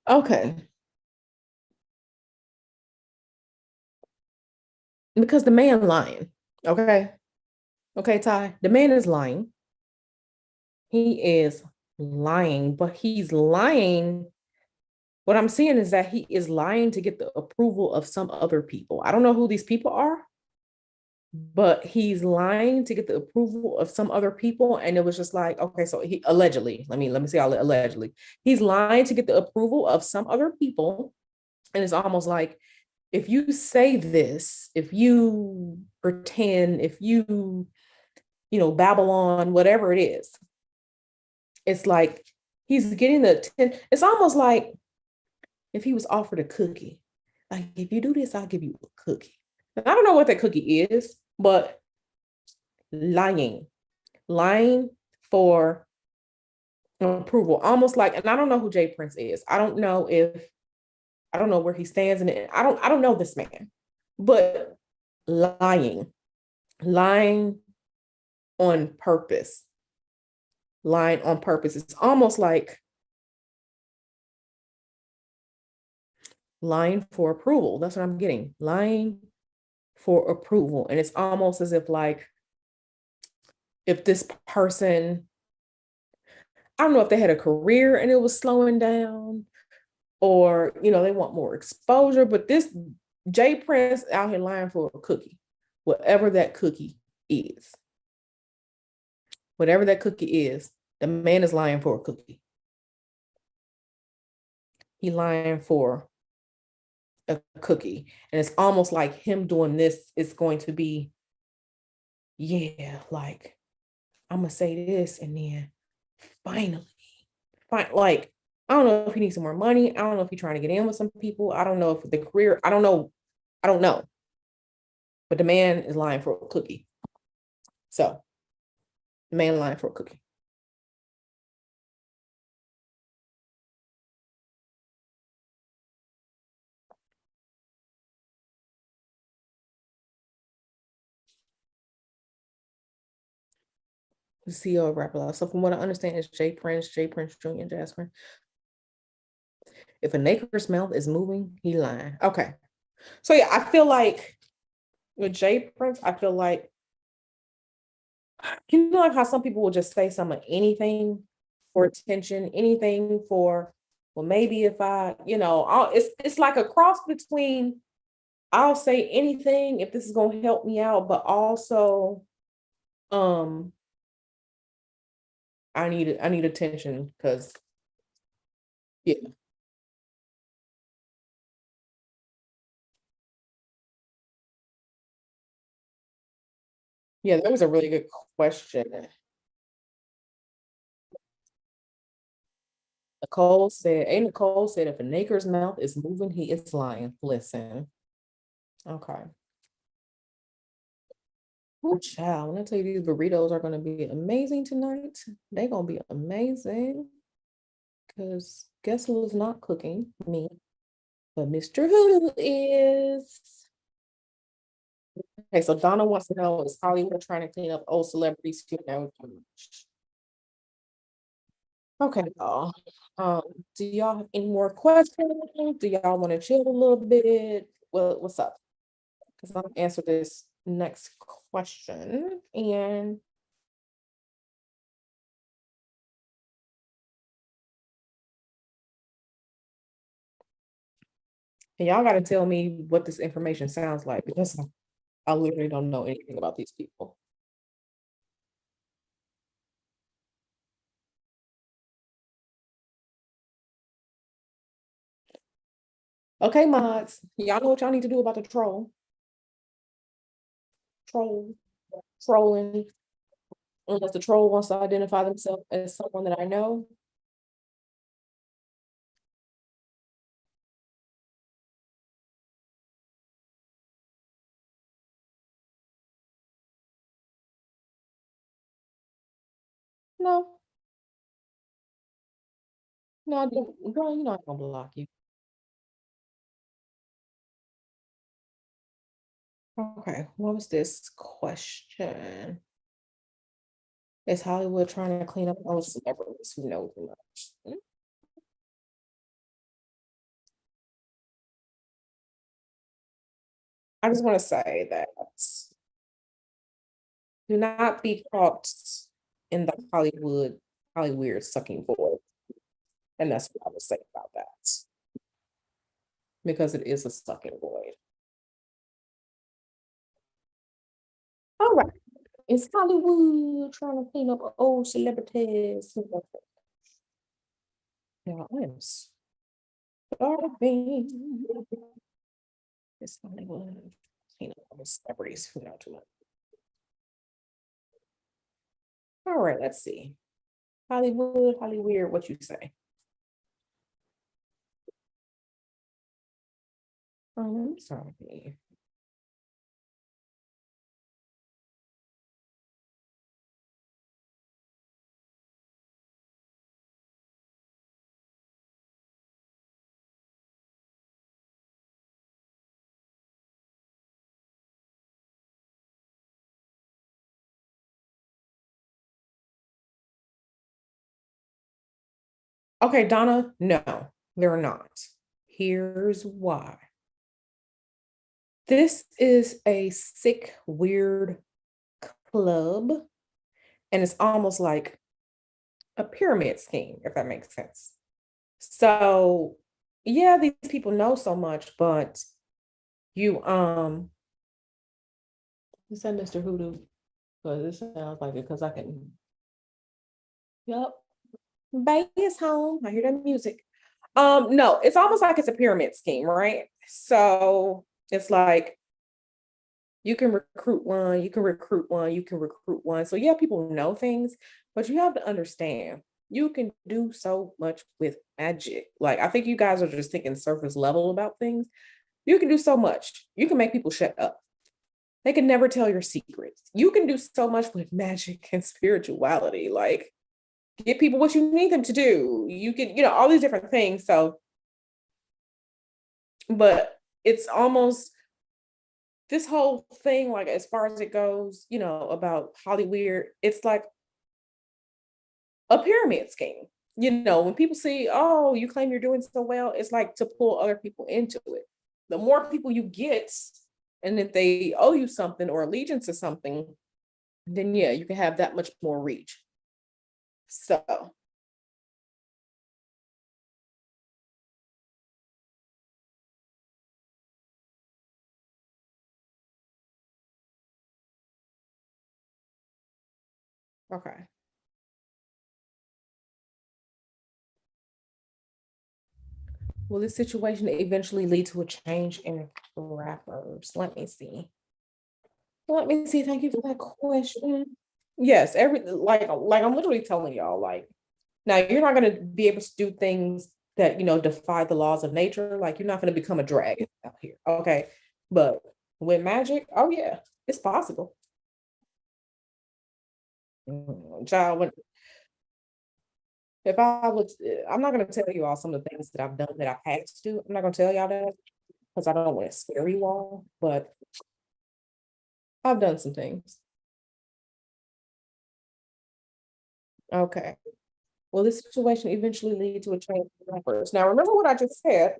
Okay. Because the man lying. Okay. Okay, Ty. The man is lying. He is lying, but he's lying. What I'm seeing is that he is lying to get the approval of some other people. I don't know who these people are, but he's lying to get the approval of some other people. And it was just like, okay, so he allegedly, let me say allegedly, he's lying to get the approval of some other people. And it's almost like, if you say this, if you pretend, if Babylon, whatever it is, it's like he's getting the attention. It's almost like if he was offered a cookie, like, if you do this, I'll give you a cookie. And I don't know what that cookie is, but lying for approval, almost like, and I don't know who Jay Prince is. I don't know where he stands in it. I don't know this man, but lying on purpose, lying on purpose. It's almost like lying for approval. That's what I'm getting. Lying for approval. And it's almost as if, like, if this person, I don't know if they had a career and it was slowing down, or they want more exposure, but this Jay Prince out here lying for a cookie, whatever that cookie is. Whatever that cookie is, the man is lying for a cookie. He lying for a cookie. And it's almost like him doing this is going to be, yeah, like, I'm gonna say this, and then finally, like, I don't know if he needs some more money. I don't know if he's trying to get in with some people. I don't know if the career, I don't know. I don't know. But the man is lying for a cookie. So the man lying for a cookie. The CEO of Rapper Love. So from what I understand, it's Jay Prince Jr. and Jasper. If a neighbor's mouth is moving, he lying. Okay. So yeah, I feel like with Jay Prince, I feel like, like how some people will just say some of anything for attention, anything for, well, maybe if it's like a cross between, I'll say anything if this is gonna help me out, but also, um, I need attention because, yeah. Yeah, that was a really good question. Nicole said, if a nigger's mouth is moving, he is lying. Listen. Okay. Oh, child, when I tell you these burritos are going to be amazing tonight, they're going to be amazing. Because guess who's not cooking? Me. But Mr. Hoodoo is. Okay, so Donna wants to know, is Hollywood trying to clean up old celebrities too? Now? Okay, y'all. Um, do y'all have any more questions? Do y'all want to chill a little bit? What's up? Because I'm gonna answer this next question. And y'all got to tell me what this information sounds like, because I literally don't know anything about these people. Okay, mods. Y'all know what y'all need to do about the troll, trolling. Unless the troll wants to identify themselves as someone that I know. No, no, I don't. Girl, you know I'm gonna block you. Okay, what was this question? Is Hollywood trying to clean up all celebrities who know too much? I just want to say that do not be caught in the Hollywood sucking void. And that's what I would say about that. Because it is a sucking void. All right. Is Hollywood trying to clean up old celebrities? Yeah, I am starving. Is Hollywood clean up old celebrities who know too much? All right, let's see. Hollywood, what you say? I'm sorry. Okay, Donna, no, they're not. Here's why. This is a sick, weird club, and it's almost like a pyramid scheme, if that makes sense. So, yeah, these people know so much, but you is that Mr. Hoodoo? Because this sounds like it because I can. Yep. Bay is home. I hear that music. No, it's almost like it's a pyramid scheme, right? So it's like you can recruit one, you can recruit one, you can recruit one. So yeah, people know things, but you have to understand you can do so much with magic. Like I think you guys are just thinking surface level about things. You can do so much. You can make people shut up. They can never tell your secrets. You can do so much with magic and spirituality. Like give people what you need them to do. You can, all these different things. So, but it's almost this whole thing, like as far as it goes, about Hollywood, it's like a pyramid scheme. When people see, oh, you claim you're doing so well, it's like to pull other people into it. The more people you get, and if they owe you something or allegiance to something, then yeah, you can have that much more reach. So, okay. Will this situation eventually lead to a change in rappers? Let me see. Let me see. Thank you for that question. Yes, every like I'm literally telling y'all, like now you're not gonna be able to do things that defy the laws of nature. Like you're not gonna become a dragon out here. Okay. But with magic, oh yeah, it's possible. Child, if I would, I'm not gonna tell you all some of the things that I've done that I've had to do. I'm not gonna tell y'all that because I don't want to scare you all, but I've done some things. Okay. Will this situation eventually lead to a change in rappers? Now, remember what I just said,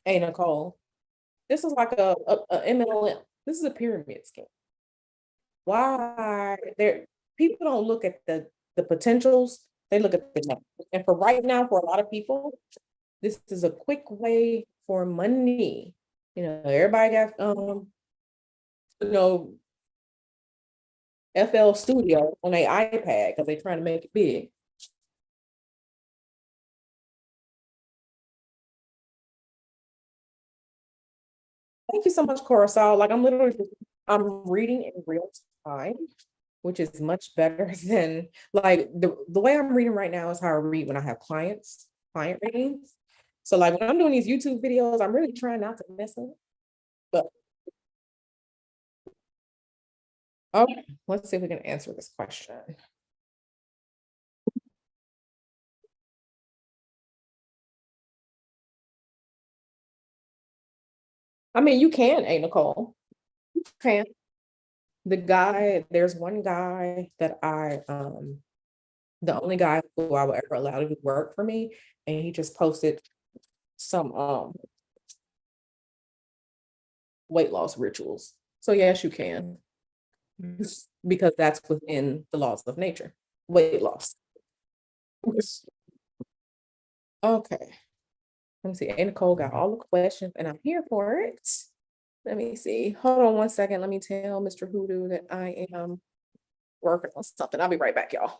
hey, Nicole. This is like a MLM. This is a pyramid scheme. Why there people don't look at the potentials, they look at the numbers. And for right now, for a lot of people, this is a quick way for money. Everybody got you know, FL Studio on their iPad because they're trying to make it big. Thank you so much, Coruscant. Like I'm reading in real time, which is much better than like the way I'm reading right now is how I read when I have client readings. So like when I'm doing these YouTube videos, I'm really trying not to mess up. But okay, let's see if we can answer this question. I mean, you can, Nicole. You can. There's one guy that the only guy who I would ever allow to do work for me, and he just posted some weight loss rituals. So yes, you can, because that's within the laws of nature. Weight loss. Okay. Let me see. A Nicole got all the questions, and I'm here for it. Let me see. Hold on one second. Let me tell Mr. Hoodoo that I am working on something. I'll be right back, y'all.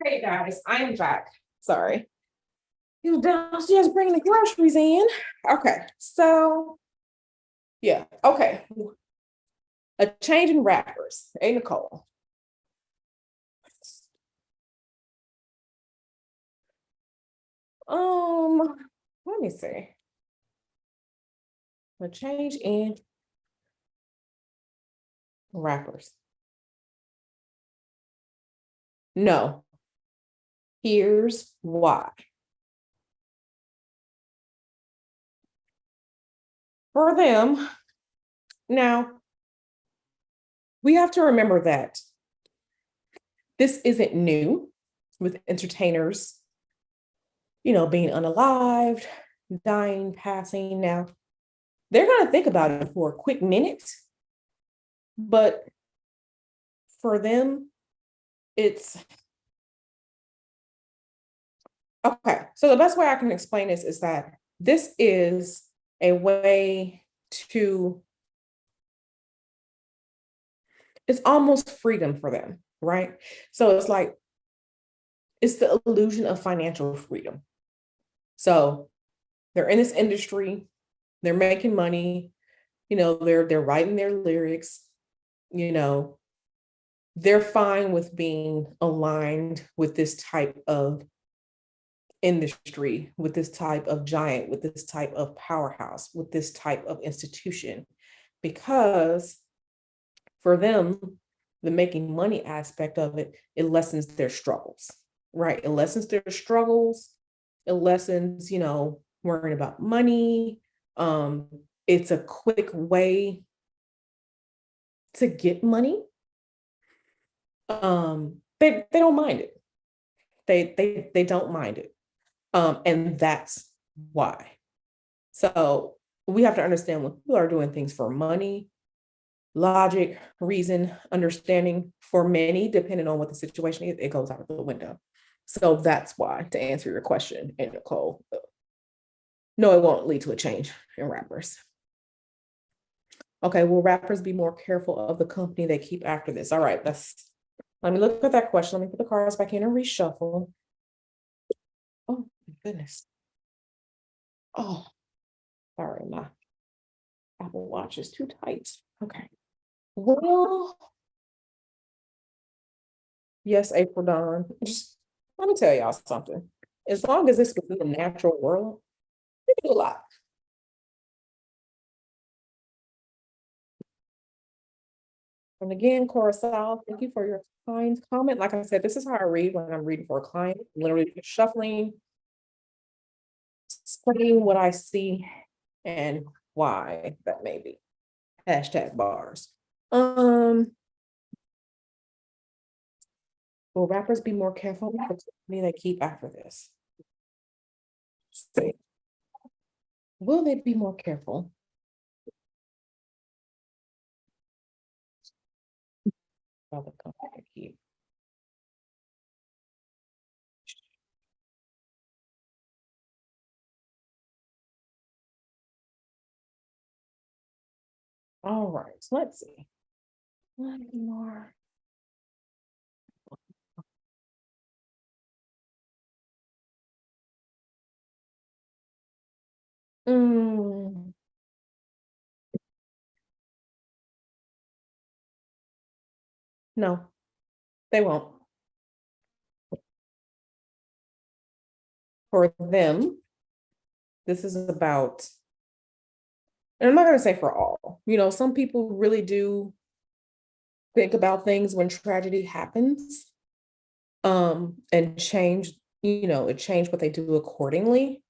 Hey guys, I am back. Sorry. You was downstairs bringing the groceries in. Okay, so yeah, okay. A change in rappers. Hey Nicole. Let me see. A change in rappers. No. Here's why. For them, now we have to remember that this isn't new with entertainers, being unalived, dying, passing. Now, they're going to think about it for a quick minute, but for them, it's okay. So, the best way I can explain this is that this is a way to, it's almost freedom for them, right? So, it's like, it's the illusion of financial freedom. So, they're in this industry, they're making money, they're writing their lyrics, you know, they're fine with being aligned with this type of industry, with this type of giant, with this type of powerhouse, with this type of institution, because for them, the making money aspect of it, it lessens their struggles, right? It lessens their struggles. It lessens, worrying about money. It's a quick way to get money. They don't mind it. They don't mind it. And that's why. So we have to understand when people are doing things for money, logic, reason, understanding, for many, depending on what the situation is, it goes out of the window. So that's why, to answer your question, and Nicole, no, it won't lead to a change in rappers. Okay, will rappers be more careful of the company they keep after this? All right, Let me look at that question. Let me put the cards back in and reshuffle. Oh, my goodness. Oh, sorry, my Apple Watch is too tight. Okay. Well, yes, April Dawn. Just let me tell y'all something. As long as it's within the natural world, we can do a lot. And again, Coruscant, thank you for your kind comment. Like I said, this is how I read when I'm reading for a client. Literally just shuffling, explaining what I see and why that may be. Hashtag bars. Will rappers be more careful with the money they keep after this? Will they be more careful? About the company they keep? All right, so let's see. One more. Mm, no, they won't. For them, this is about, and I'm not going to say for all, some people really do think about things when tragedy happens, and change, it changed what they do accordingly.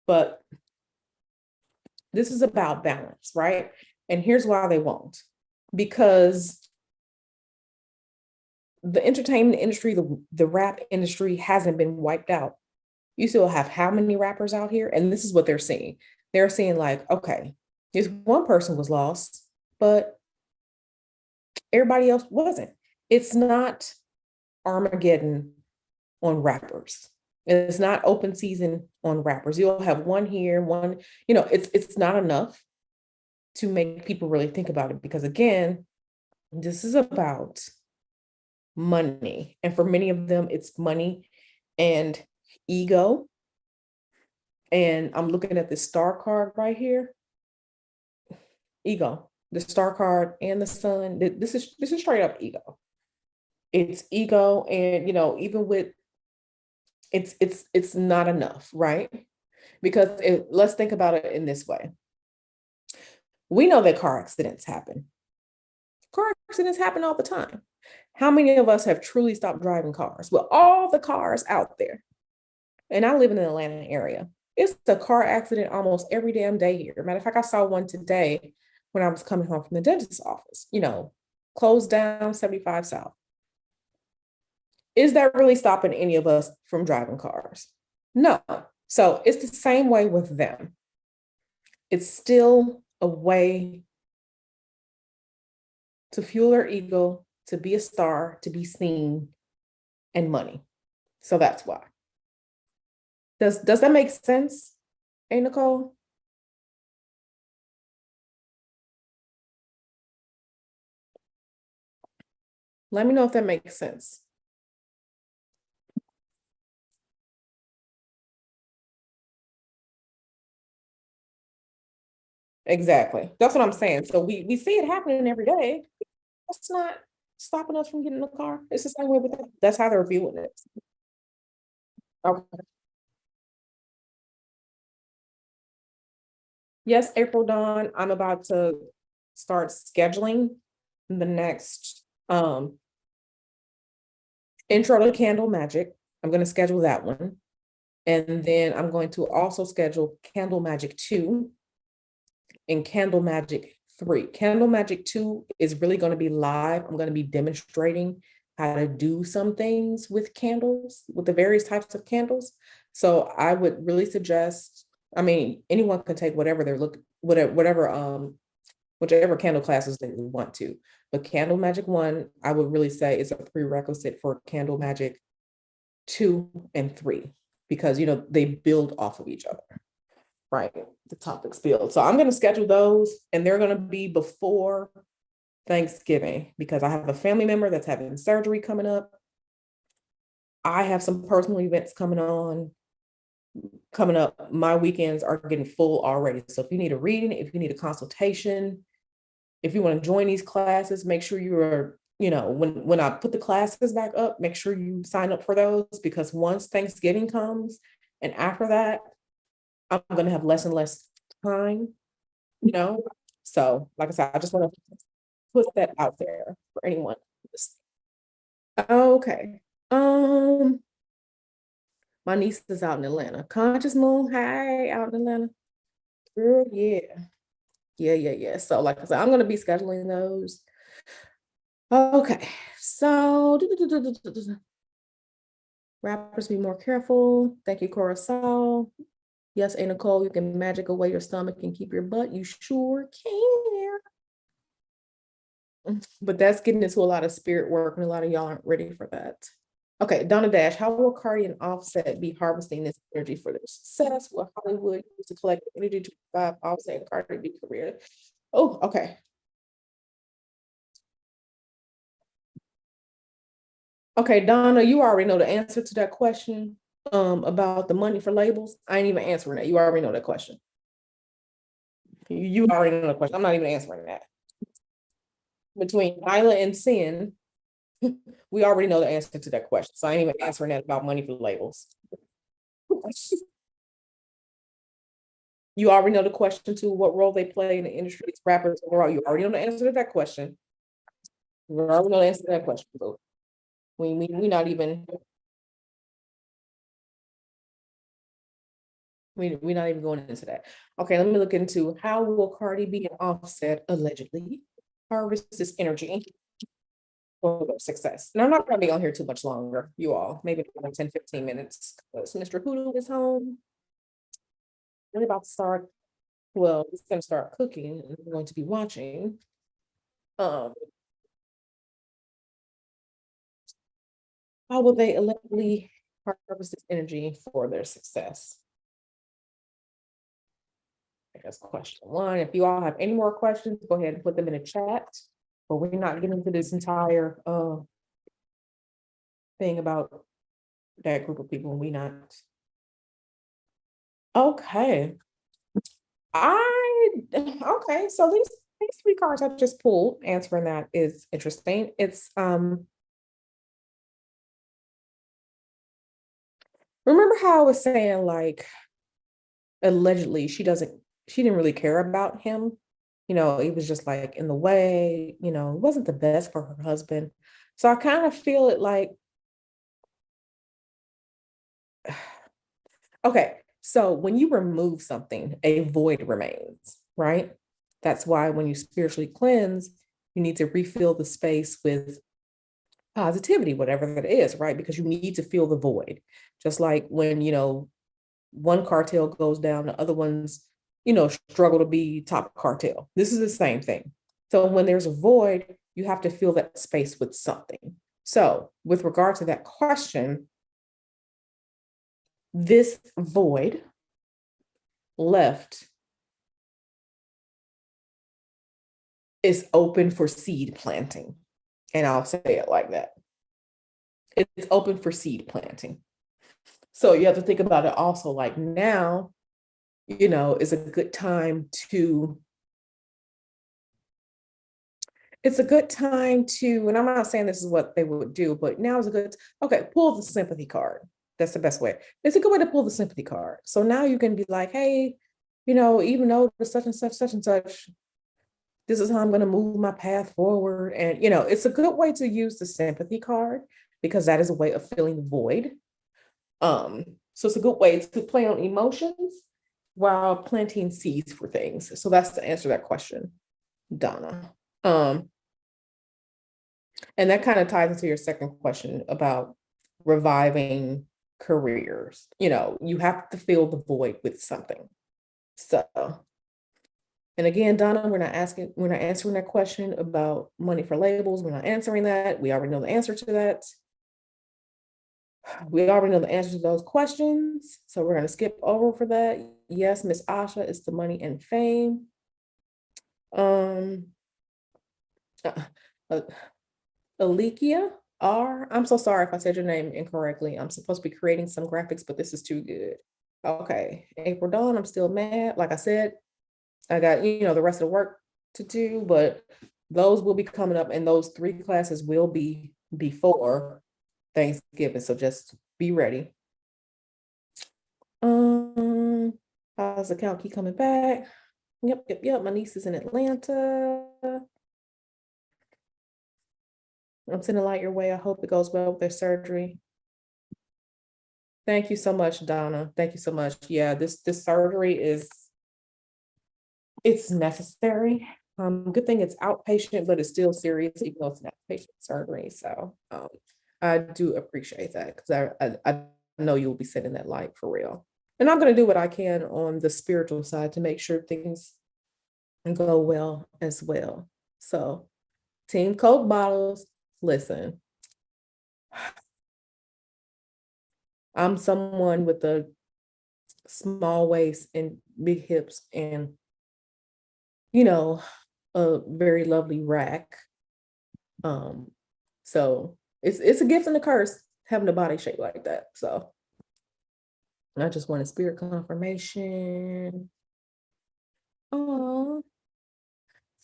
But this is about balance, right? And here's why they won't. Because the entertainment industry, the rap industry hasn't been wiped out. You still have how many rappers out here? And this is what they're seeing. They're seeing like, okay, this one person was lost, but everybody else wasn't. It's not Armageddon on rappers. It's not open season on rappers. You'll have one here, one, it's not enough to make people really think about it, because again, this is about money. And for many of them, it's money and ego. And I'm looking at the star card right here. Ego, the star card and the sun. This is straight up ego. It's ego, and even with it's not enough, right? Because let's think about it in this way. We know that car accidents happen. Car accidents happen all the time. How many of us have truly stopped driving cars? Well, all the cars out there, and I live in the Atlanta area, it's a car accident almost every damn day here. Matter of fact, I saw one today when I was coming home from the dentist's office, closed down 75 South. Is that really stopping any of us from driving cars? No. So it's the same way with them. It's still a way to fuel their ego, to be a star, to be seen, and money. So that's why. Does that make sense? Hey, Nicole? Let me know if that makes sense. Exactly. That's what I'm saying. So we see it happening every day. That's not stopping us from getting in the car. It's the same way with them. That's how they're viewing it. Okay. Yes, April Dawn, I'm about to start scheduling the next intro to Candle Magic. I'm going to schedule that one. And then I'm going to also schedule Candle Magic 2 and Candle Magic 3. Candle Magic 2 is really going to be live. I'm going to be demonstrating how to do some things with candles, with the various types of candles. So I would really suggest, anyone can take whatever they're looking, whichever candle classes they want to. But Candle Magic 1, I would really say is a prerequisite for Candle Magic 2 and 3, because they build off of each other. Right, the topics build. So I'm going to schedule those, and they're going to be before Thanksgiving because I have a family member that's having surgery coming up. I have some personal events coming up. My weekends are getting full already. So if you need a reading, if you need a consultation, if you want to join these classes, make sure you are, when I put the classes back up, make sure you sign up for those because once Thanksgiving comes and after that, I'm going to have less and less time, you know? So, like I said, I just want to put that out there for anyone. Okay. My niece is out in Atlanta. Conscious Moon, hi, out in Atlanta. Girl, yeah. Yeah. So, like I said, I'm gonna be scheduling those. Okay, so rappers be more careful. Thank you, Cora Saul. Yes, A Nicole, you can magic away your stomach and keep your butt. You sure can. But that's getting into a lot of spirit work, and a lot of y'all aren't ready for that. Okay, Donna Dash, how will Cardi and Offset be harvesting this energy for their success? Will Hollywood use to collect energy to provide Offset and Cardi B career? Oh, okay. Okay, Donna, you already know the answer to that question about the money for labels. I ain't even answering that. You already know that question. You already know the question. I'm not even answering that. Between Nyla and Sin, we already know the answer to that question. So I ain't even answering that about money for labels. You already know the question to what role they play in the industry as rappers overall. You already know the answer to that question. You already know the answer to that question. So we not even we're not even going into that. Okay, let me look into how will Cardi B and Offset allegedly harvest this energy for their success. And I'm not going to be on here too much longer, you all, maybe like 10, 15 minutes. Because Mr. Hoodoo is home. We're about to start. Well, he's going to start cooking and we're going to be watching. How will they allegedly harvest this energy for their success? I guess question one. If you all have any more questions, go ahead and put them in the chat. But we're not getting into this entire thing about that group of people. We not. Okay. Okay. So these three cards I just pulled, answering that is interesting. It's remember how I was saying like allegedly she didn't really care about him. It was just like in the way, it wasn't the best for her husband. So I kind of feel it like, okay, so when you remove something, a void remains, right? That's why when you spiritually cleanse, you need to refill the space with positivity, whatever that is, right? Because you need to fill the void. Just like when, one cartel goes down, the other ones, struggle to be top cartel. This is the same thing. So when there's a void, you have to fill that space with something. So with regard to that question, this void left is open for seed planting. And I'll say it like that. It's open for seed planting. So you have to think about it also like now, is a good time to, and I'm not saying this is what they would do, but now is a good, okay, pull the sympathy card. That's the best way. It's a good way to pull the sympathy card. So now you can be like, hey, even though the such and such, this is how I'm going to move my path forward. And, it's a good way to use the sympathy card because that is a way of filling the void. So it's a good way to play on emotions while planting seeds for things. So that's to answer that question, Donna. And that kind of ties into your second question about reviving careers. You have to fill the void with something. So, and again, Donna, we're not answering that question about money for labels. We're not answering that. We already know the answer to that. We already know the answer to those questions. So we're going to skip over for that. Yes, Miss Asha is the money and fame. Uh, uh, Alikia R. I'm so sorry if I said your name incorrectly. I'm supposed to be creating some graphics, but this is too good. Okay, April Dawn, I'm still mad. Like I said, I got, the rest of the work to do, but those will be coming up, and those 3 classes will be before Thanksgiving. So just be ready. Um, how's the account keep coming back? Yep. My niece is in Atlanta. I'm sending a light your way. I hope it goes well with their surgery. Thank you so much, Donna. Thank you so much. Yeah, this surgery it's necessary. Good thing it's outpatient, but it's still serious, even though it's an outpatient surgery. So I do appreciate that, because I know you'll be sending that light for real. And I'm gonna do what I can on the spiritual side to make sure things go well as well. So Team Coke bottles, listen. I'm someone with a small waist and big hips and, a very lovely rack. So it's a gift and a curse having a body shape like that. So I just wanted spirit confirmation. Oh,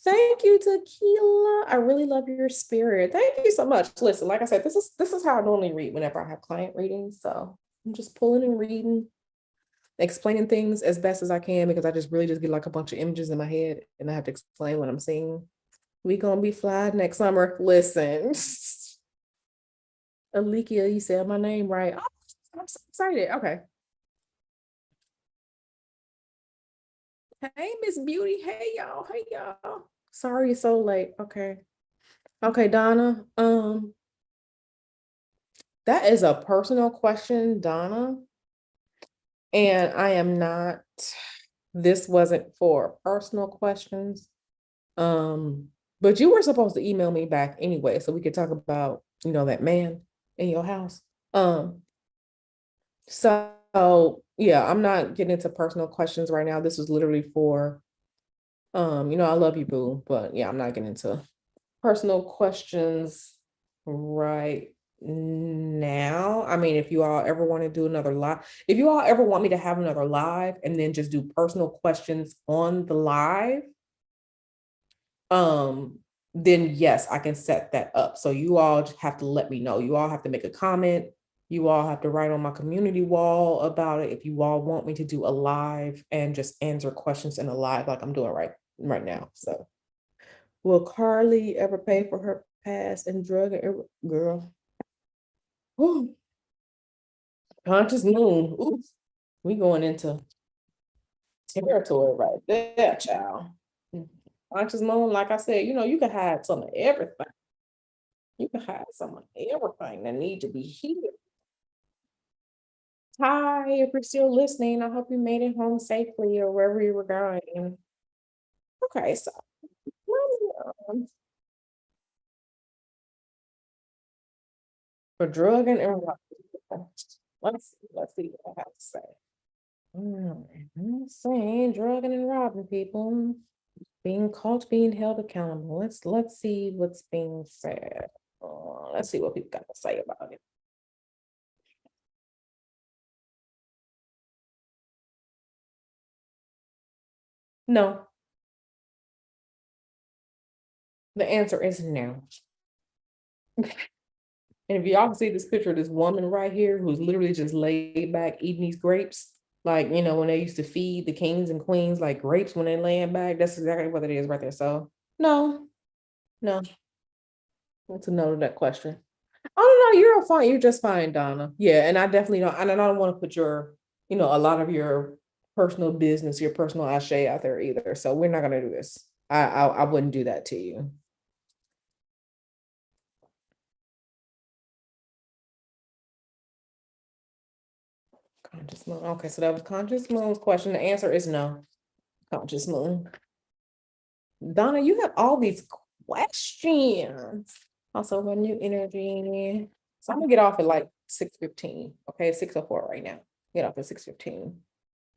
thank you, Tequila. I really love your spirit. Thank you so much. Listen, like I said, this is how I normally read whenever I have client readings. So I'm just pulling and reading, explaining things as best as I can, because I just really just get like a bunch of images in my head and I have to explain what I'm seeing. We gonna be fly next summer. Listen. Alikia, you said my name right. Oh, I'm so excited. Okay. Hey, Miss Beauty. Hey, y'all. Hey, y'all. Sorry it's so late. Okay. Okay, Donna. That is a personal question, Donna. And I am not, this wasn't for personal questions. But you were supposed to email me back anyway, so we could talk about, that man in your house. So yeah, I'm not getting into personal questions right now. This was literally for, I love you, boo, but yeah, I'm not getting into personal questions right now. I mean, if you all ever want to do another live, if you all ever want me to have another live and then just do personal questions on the live, um, then yes, I can set that up. So you all just have to let me know. You all have to make a comment. You all have to write on my community wall about it if you all want me to do a live and just answer questions in a live like I'm doing right now. So will Carly ever pay for her past and girl? Ooh, conscious moon. Ooh, we going into territory right there, child. Conscious moon, like I said, you can hide some of everything. You can hide some of everything that need to be healed. Hi, if you're still listening, I hope you made it home safely or wherever you were going. Okay, so for drugging and robbing. Let's see what I have to say. I'm saying drugging and robbing people, being caught, being held accountable. Let's see what's being said. Let's see what people got to say about it. No, the answer is no. And if y'all can see this picture of this woman right here who's literally just laid back eating these grapes, like, when they used to feed the kings and queens like grapes when they're laying back, that's exactly what it is right there. So, no, no, that's a no to that question. Oh, no, you're fine. You're just fine, Donna. Yeah, and I definitely don't, and I don't want to put your, a lot of your personal business, your personal ashe out there either. So we're not gonna do this. I wouldn't do that to you. Conscious moon. Okay, so that was conscious moon's question. The answer is no. Conscious moon. Donna, you have all these questions. Also, what new energy? So I'm gonna get off at like 6:15. Okay, 6:04 right now. Get off at 6:15.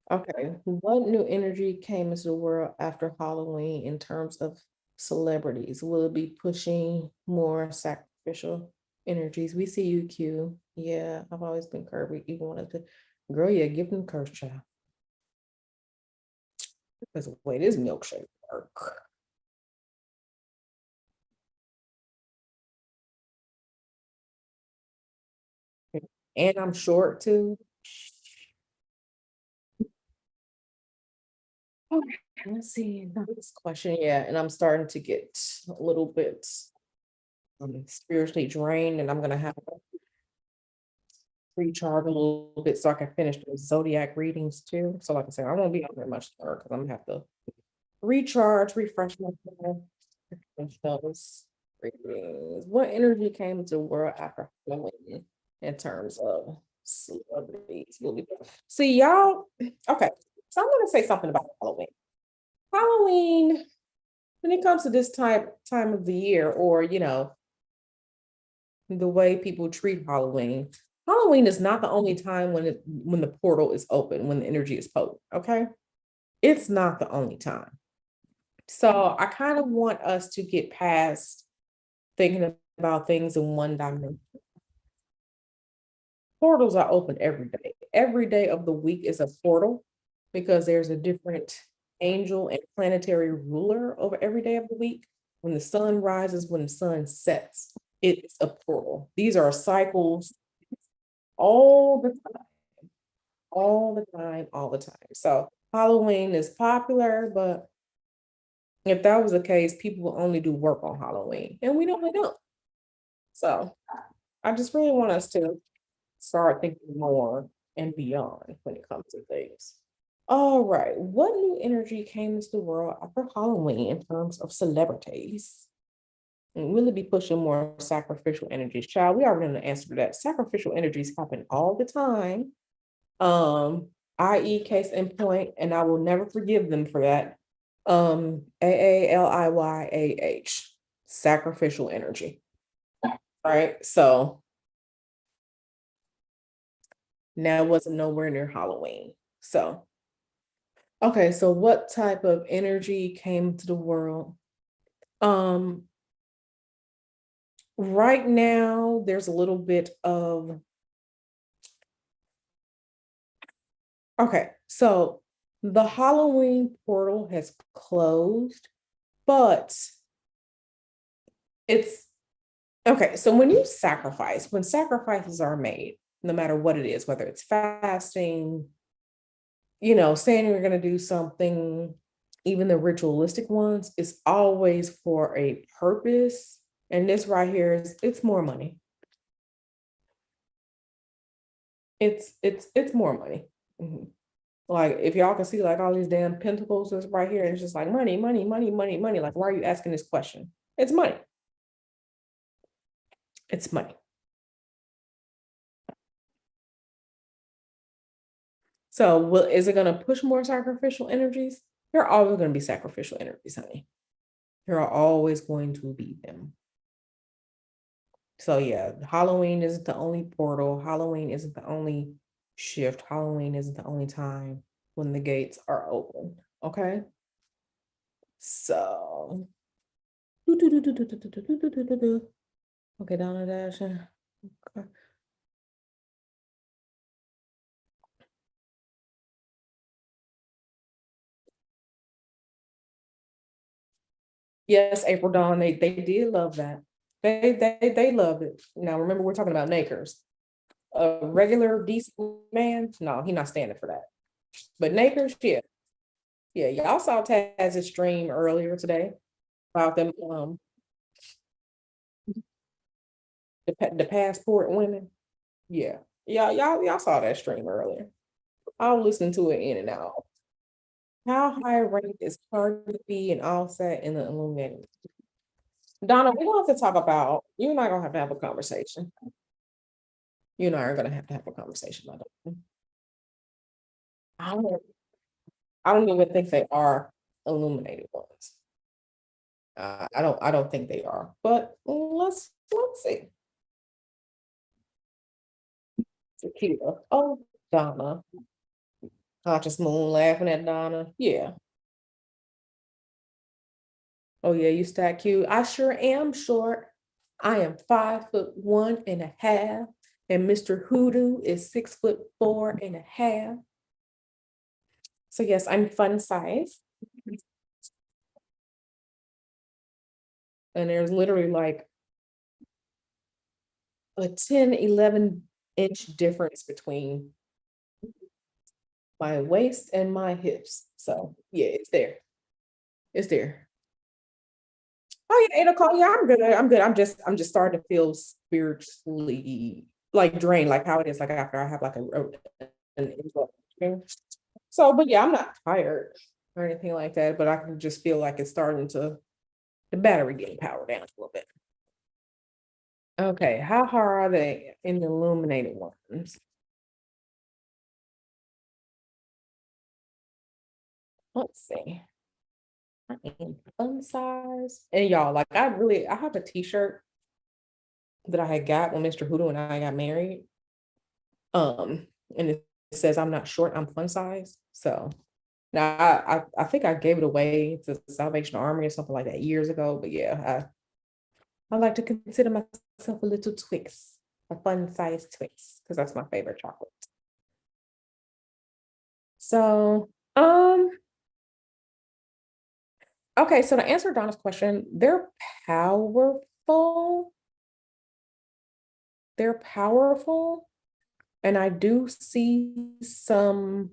Okay, what new energy came into the world after Halloween in terms of celebrities? Will it be pushing more sacrificial energies? We see you, Q. Yeah, I've always been Kirby. Even when I said, girl, yeah, give them curse child. Because the way this milkshake work. And I'm short too. Okay, let's see. This question, yeah, and I'm starting to get a little bit spiritually drained, and I'm gonna have to recharge a little bit so I can finish the zodiac readings too. So, like I said, I won't be on there much longer because I'm gonna have to recharge, refresh myself, finish those readings. What energy came to world after Halloween in terms of celebrities? See, y'all. Okay, so I'm gonna say something about Halloween. Halloween, when it comes to this time of the year, or the way people treat Halloween. Halloween is not the only time when the portal is open, when the energy is potent. Okay, it's not the only time. So I kind of want us to get past thinking about things in one dimension. Portals are open every day. Every day of the week is a portal because there's a different angel and planetary ruler over every day of the week. When the sun rises, when the sun sets, it's a portal. These are cycles all the time, all the time, all the time. So Halloween is popular, but if that was the case, people will only do work on Halloween, and we don't. So I just really want us to start thinking more and beyond when it comes to things. All right, what new energy came into the world after Halloween in terms of celebrities? And will it be pushing more sacrificial energies? Child, we already know the answer to that. Sacrificial energies happen all the time. I.e. case in point, and I will never forgive them for that. AALIYAH, sacrificial energy. All right, so now it wasn't nowhere near Halloween. So, okay, so what type of energy came to the world? Um, right now there's a little bit of okay, so the Halloween portal has closed, but it's okay. So when sacrifices are made, no matter what it is, whether it's fasting, saying you're going to do something, even the ritualistic ones, it's always for a purpose. And this right here it's more money. It's more money. Mhm. Like if y'all can see like all these damn pentacles is right here, it's just like money, money, money, money, money. Like, why are you asking this question? It's money. It's money. So is it gonna push more sacrificial energies? There are always gonna be sacrificial energies, honey. There are always going to be them. So yeah, Halloween isn't the only portal. Halloween isn't the only shift. Halloween isn't the only time when the gates are open. Okay. So okay, Donna Dash. Okay. Yes, April Dawn, they did love that. They love it. Now remember, we're talking about Nakers. A regular decent man, no, he not standing for that. But Nakers, yeah. Yeah, y'all saw Taz's stream earlier today about them the passport women. Yeah. Y'all saw that stream earlier. I'll listen to it in and out. How high ranked is Cardi B and Offset in the Illuminati? Donna, we're going to have to talk about, you and I are gonna have to have a conversation. You and I are gonna have to have a conversation about that. I don't I don't even think they are illuminated ones. I don't think they are, but let's see. Tequila. Oh, Donna. Conscious Moon laughing at Donna. Yeah. Oh yeah, you stack cute. I sure am short. I am 5'1.5", and Mr. Hoodoo is 6'4.5". So yes, I'm fun size. And there's literally like a 10, 11-inch difference between my waist and my hips. So yeah, it's there. It's there. Oh yeah, 8 o'clock. Yeah, I'm good. I'm good. I'm just starting to feel spiritually like drained, like how it is like after I have like an interruption. So, but yeah, I'm not tired or anything like that, but I can just feel like it's starting to the battery getting powered down a little bit. Okay, how hard are they in the illuminated ones? Let's see. I am fun size. And y'all, like I have a t-shirt that I had got when Mr. Hoodoo and I got married. And it says I'm not short, I'm fun size. So now I think I gave it away to the Salvation Army or something like that years ago. But yeah, I like to consider myself a little Twix, a fun size Twix, because that's my favorite chocolate. So, okay, so to answer Donna's question, powerful. They're powerful, and I do see some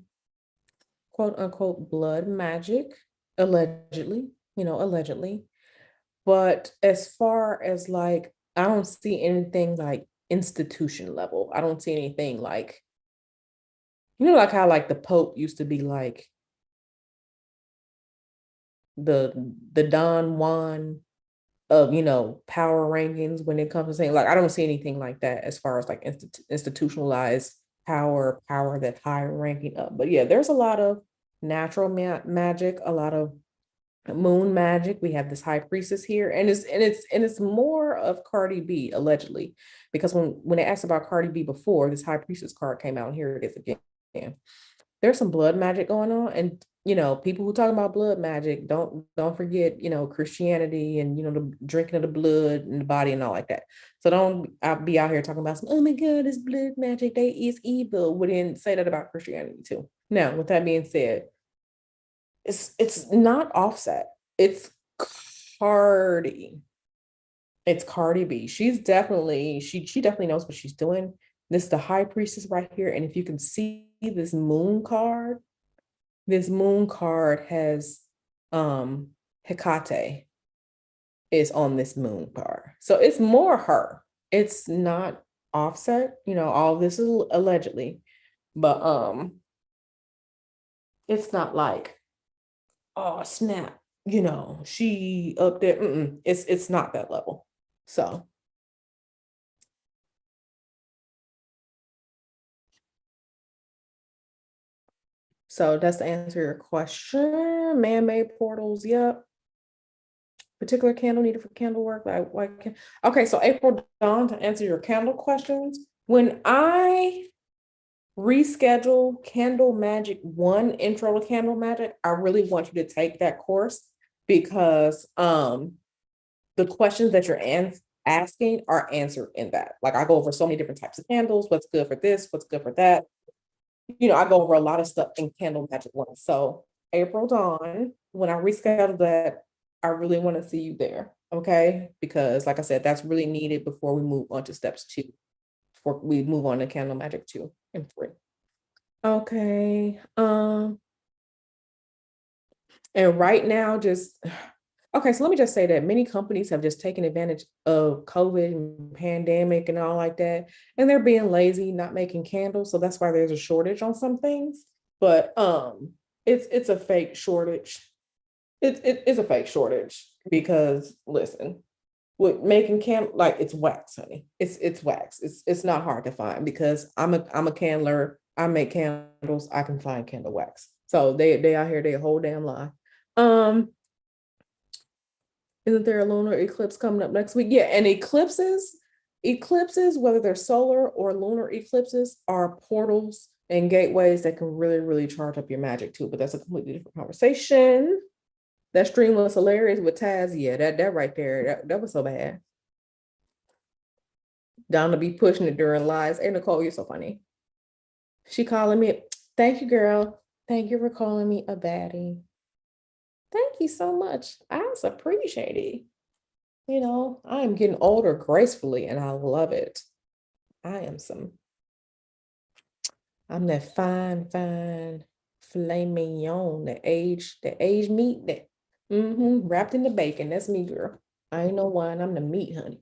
quote unquote blood magic, allegedly, allegedly. But as far as like, I don't see anything like institution level. I don't see anything like, like how like the Pope used to be like the Don Juan of power rankings when it comes to saying like I don't see anything like that as far as like institutionalized power that high ranking up. But yeah, there's a lot of natural magic, a lot of moon magic. We have this high priestess here, and it's more of Cardi B allegedly, because when they asked about Cardi B before, this high priestess card came out, and here it is again. There's some blood magic going on, and people who talk about blood magic don't forget Christianity and the drinking of the blood and the body and all like that. So don't be out here talking about some, oh my god, it's blood magic, they is evil. We didn't say that about Christianity too. Now, with that being said, it's not Offset. It's Cardi. It's Cardi B. She definitely knows what she's doing. This is the high priestess right here. And if you can see this moon card has Hecate is on this moon card. So it's more her. It's not Offset. All this is allegedly, but it's not like, oh snap, she up there. It's not that level. So that's to answer your question. Man-made portals, yep. Particular candle needed for candle work. Okay, so April Dawn, to answer your candle questions. When I reschedule Candle Magic 1, Intro to Candle Magic, I really want you to take that course, because the questions that you're asking are answered in that. Like I go over so many different types of candles, what's good for this, what's good for that. I go over a lot of stuff in Candle Magic 1. So April Dawn, when I reschedule that, I really want to see you there. Okay. Because like I said, that's really needed before we move on to steps 2, before we move on to Candle Magic 2 and 3. Okay. And right now, just okay, so let me just say that many companies have just taken advantage of COVID and pandemic and all like that, and they're being lazy, not making candles. So that's why there's a shortage on some things. But it's a fake shortage. It's a fake shortage, because listen, with making like it's wax, honey. It's wax. It's not hard to find, because I'm a candler. I make candles. I can find candle wax. So they out here, they a whole damn lie. Um, isn't there a lunar eclipse coming up next week? Yeah, and eclipses, whether they're solar or lunar eclipses, are portals and gateways that can really, really charge up your magic too. But that's a completely different conversation. That stream was hilarious with Taz. Yeah, that right there, that was so bad. Down to be pushing it during lives. Hey Nicole, you're so funny. She calling me. Thank you, girl. Thank you for calling me a baddie. Thank you so much. I appreciate it. You know, I am getting older gracefully and I love it. I am some, I'm that fine filet mignon, the aged meat that wrapped in the bacon. That's me, girl. I ain't no wine, I'm the meat, honey.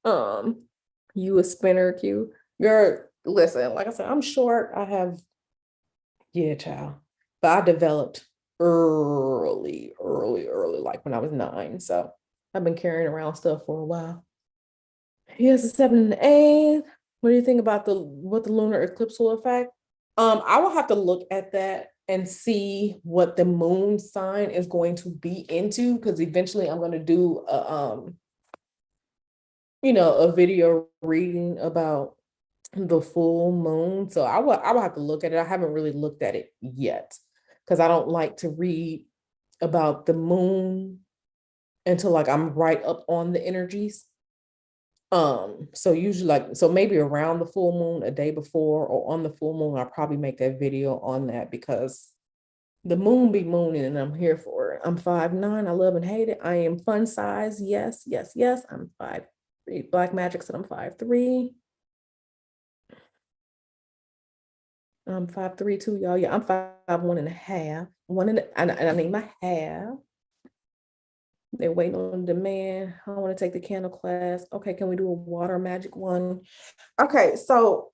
Um, you a spinner Q. Girl, listen, like I said, I'm short. I have, yeah, child. But I developed early, like when I was 9. So I've been carrying around stuff for a while. Here's the 7 and the 8. What do you think about what the lunar eclipse will affect? I will have to look at that and see what the moon sign is going to be into, because eventually I'm going to do a video reading about the full moon. So I will have to look at it. I haven't really looked at it yet because I don't like to read about the moon until like I'm right up on the energies. So usually so maybe around the full moon, a day before or on the full moon, I'll probably make that video on that because the moon be mooning and I'm here for it. I'm 5'9". I love and hate it. I am fun size. Yes, yes, yes. I'm 5'3". Black Magic said I'm 5'3". I'm 5'3" too, y'all. Yeah, I'm 5'1.5". And I need my half. They're waiting on demand. I want to take the candle class. Okay, can we do a water magic one? Okay, so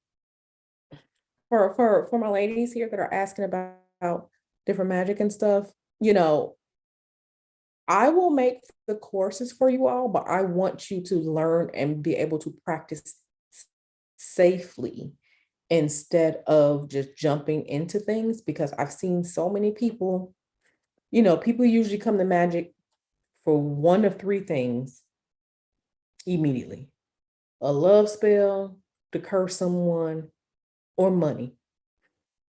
for my ladies here that are asking about different magic and stuff, I will make the courses for you all, but I want you to learn and be able to practice safely instead of just jumping into things, because I've seen so many people, people usually come to magic for one of three things immediately: a love spell, to curse someone, or money.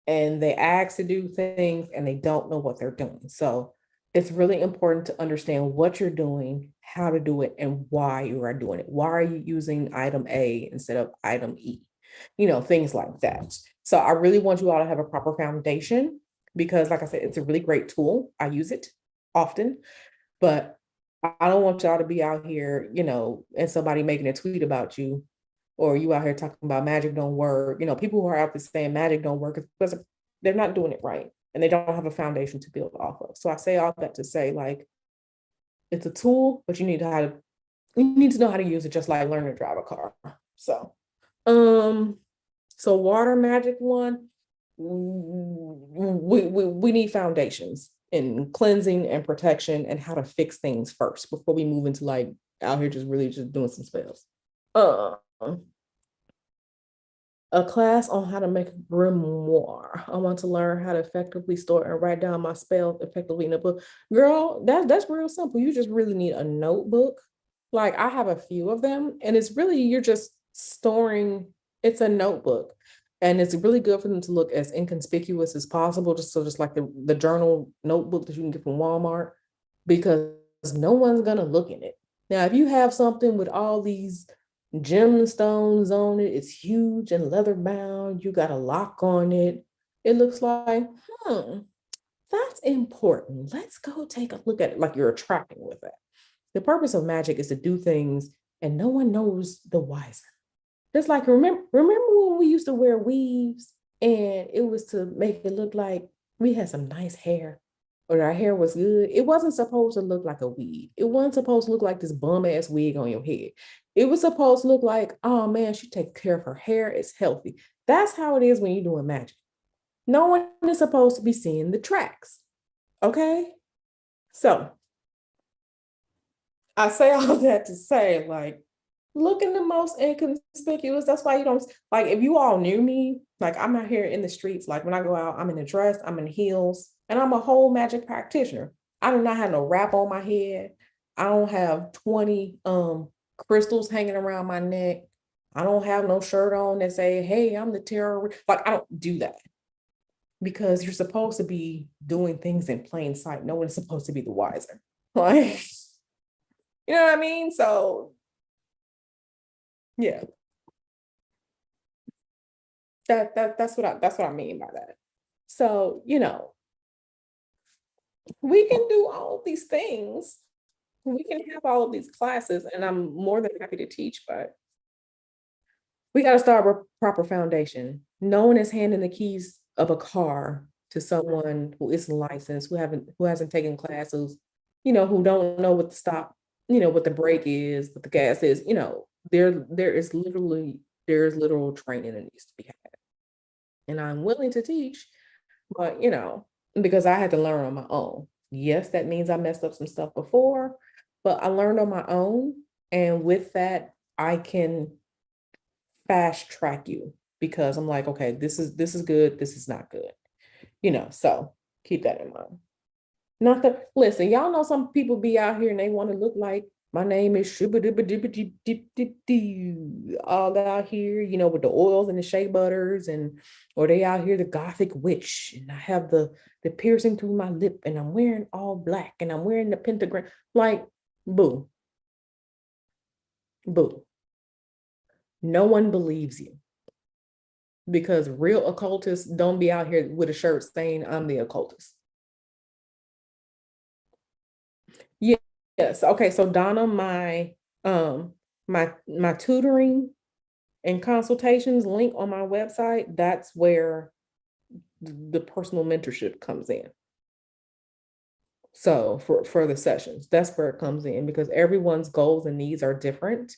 And they ask to do things and they don't know what they're doing. So it's really important to understand what you're doing, how to do it, and why you are doing it. Why are you using item A instead of item E? Things like that. So I really want you all to have a proper foundation because, like I said, it's a really great tool. I use it often, but I don't want y'all to be out here, and somebody making a tweet about you, or you out here talking about magic don't work. People who are out there saying magic don't work because they're not doing it right and they don't have a foundation to build off of. So I say all that to say, like, it's a tool, but you need to know how to use it, just like learning to drive a car. So water magic one, we need foundations in cleansing and protection and how to fix things first before we move into like out here just really just doing some spells. A class on how to make a grimoire. I want to learn how to effectively store and write down my spells effectively in a book. Girl, that's real simple. You just really need a notebook. Like I have a few of them, and it's really you're just storing. It's a notebook, and it's really good for them to look as inconspicuous as possible. Just like the journal notebook that you can get from Walmart, because no one's gonna look in it. Now, if you have something with all these gemstones on it, it's huge and leather bound, you got a lock on it, it looks like, that's important. Let's go take a look at it, like you're attracting with it. The purpose of magic is to do things and no one knows the wiser. Just like remember when we used to wear weaves and it was to make it look like we had some nice hair or our hair was good. It wasn't supposed to look like a weave. It wasn't supposed to look like this bum ass wig on your head. It was supposed to look like, oh man, she takes care of her hair. It's healthy. That's how it is when you're doing magic. No one is supposed to be seeing the tracks. Okay? So I say all that to say, like, looking the most inconspicuous. That's why you don't, like, if you all knew me, like I'm out here in the streets, like when I go out, I'm in a dress, I'm in heels, and I'm a whole magic practitioner. I do not have no wrap on my head. I don't have 20 crystals hanging around my neck. I don't have no shirt on that say, hey, I'm the terror. Like I don't do that. because you're supposed to be doing things in plain sight. No one's supposed to be the wiser. Like, you know what I mean? So yeah, that's what I mean by that. So, we can do all of these things. We can have all of these classes, and I'm more than happy to teach, but we got to start with proper foundation. No one is handing the keys of a car to someone who isn't licensed, who hasn't taken classes, who don't know what the stop, what the brake is, what the gas is. There's literal training that needs to be had. And I'm willing to teach, but because I had to learn on my own. Yes, that means I messed up some stuff before, but I learned on my own. And with that, I can fast track you because I'm like, okay, this is good, this is not good. So keep that in mind. Not that listen, y'all know some people be out here and they want to look like my name is all out here, with the oils and the shea butters, and or they out here the gothic witch, and I have the piercing through my lip, and I'm wearing all black, and I'm wearing the pentagram. Like, boo, boo. No one believes you because real occultists don't be out here with a shirt saying I'm the occultist. Yes. Okay. So Donna, my tutoring and consultations link on my website, that's where the personal mentorship comes in. So for the sessions, that's where it comes in because everyone's goals and needs are different.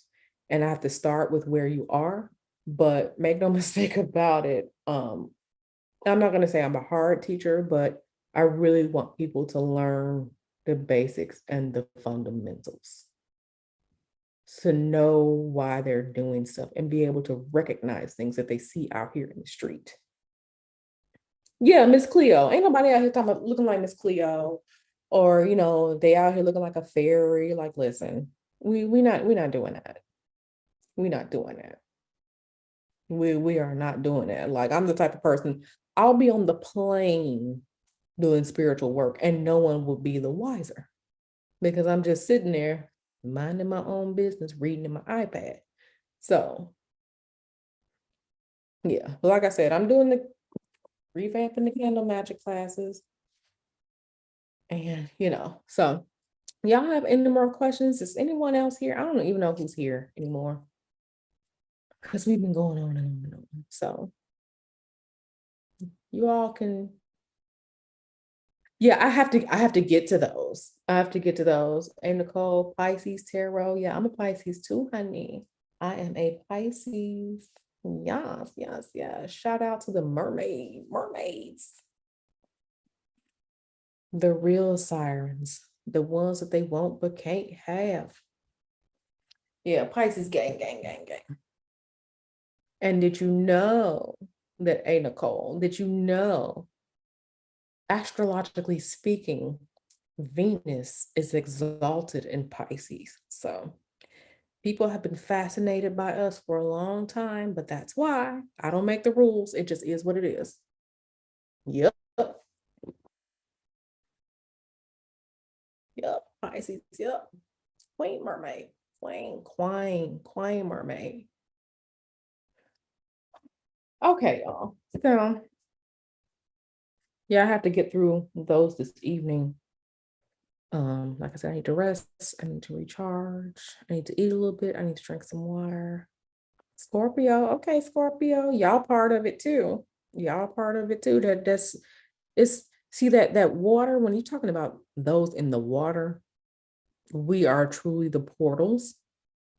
And I have to start with where you are, but make no mistake about it. I'm not going to say I'm a hard teacher, but I really want people to learn the basics and the fundamentals, to know why they're doing stuff and be able to recognize things that they see out here in the street. Yeah, Miss Cleo. Ain't nobody out here talking about looking like Miss Cleo, or they out here looking like a fairy. Like, listen, we're not doing that. We're not doing that. We are not doing that. Like, I'm the type of person, I'll be on the plane doing spiritual work and no one will be the wiser because I'm just sitting there minding my own business, reading in my iPad. So yeah, but like I said, I'm doing the revamping the candle magic classes. And so y'all have any more questions? Is anyone else here? I don't even know who's here anymore because we've been going on and on and on. So you all can, yeah, I have to get to those. I have to get to those. Hey, Nicole, Pisces tarot. Yeah, I'm a Pisces too, honey. I am a Pisces. Yes, yes, yes. Shout out to the mermaids. The real sirens, the ones that they want but can't have. Yeah, Pisces gang, gang, gang, gang. And did you know that, A Nicole, did you know, astrologically speaking, Venus is exalted in Pisces. So people have been fascinated by us for a long time, but that's why I don't make the rules. It just is what it is. Yep. Yep. Pisces. Yep. Queen mermaid. Queen mermaid. Okay, y'all. So yeah, I have to get through those this evening. Like I said, I need to rest, I need to recharge, I need to eat a little bit, I need to drink some water. Scorpio, okay, Scorpio, y'all part of it too. Y'all part of it too. That's it's see that water, when you're talking about those in the water, we are truly the portals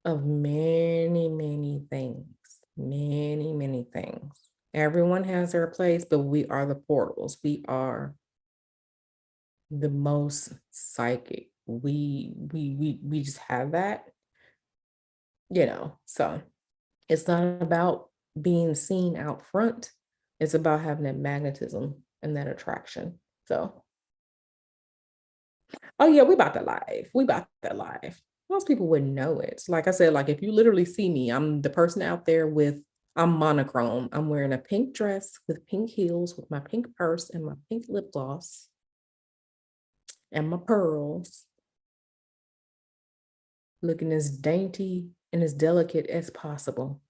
of many, many things. Many, many things. Everyone has their place, but we are the portals. We are the most psychic. We just have that, so it's not about being seen out front. It's about having that magnetism and that attraction. So, oh yeah, we about that life. We about that life. Most people wouldn't know it. Like I said, like if you literally see me, I'm the person out there with I'm monochrome. I'm wearing a pink dress with pink heels, with my pink purse and my pink lip gloss and my pearls, looking as dainty and as delicate as possible.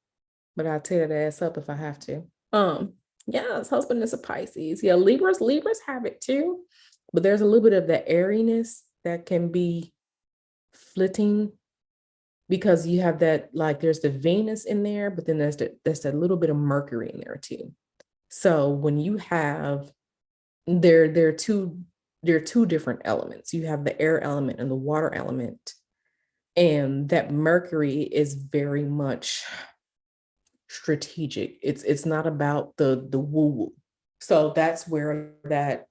But I'll tear that ass up if I have to. Yeah, his husband is a Pisces. Yeah, Libras have it too, but there's a little bit of that airiness that can be flitting because you have that, like, there's the Venus in there, but then there's that little bit of Mercury in there too. So when you have there are two different elements. You have the air element and the water element, and that Mercury is very much strategic. It's not about the woo woo. So that's where that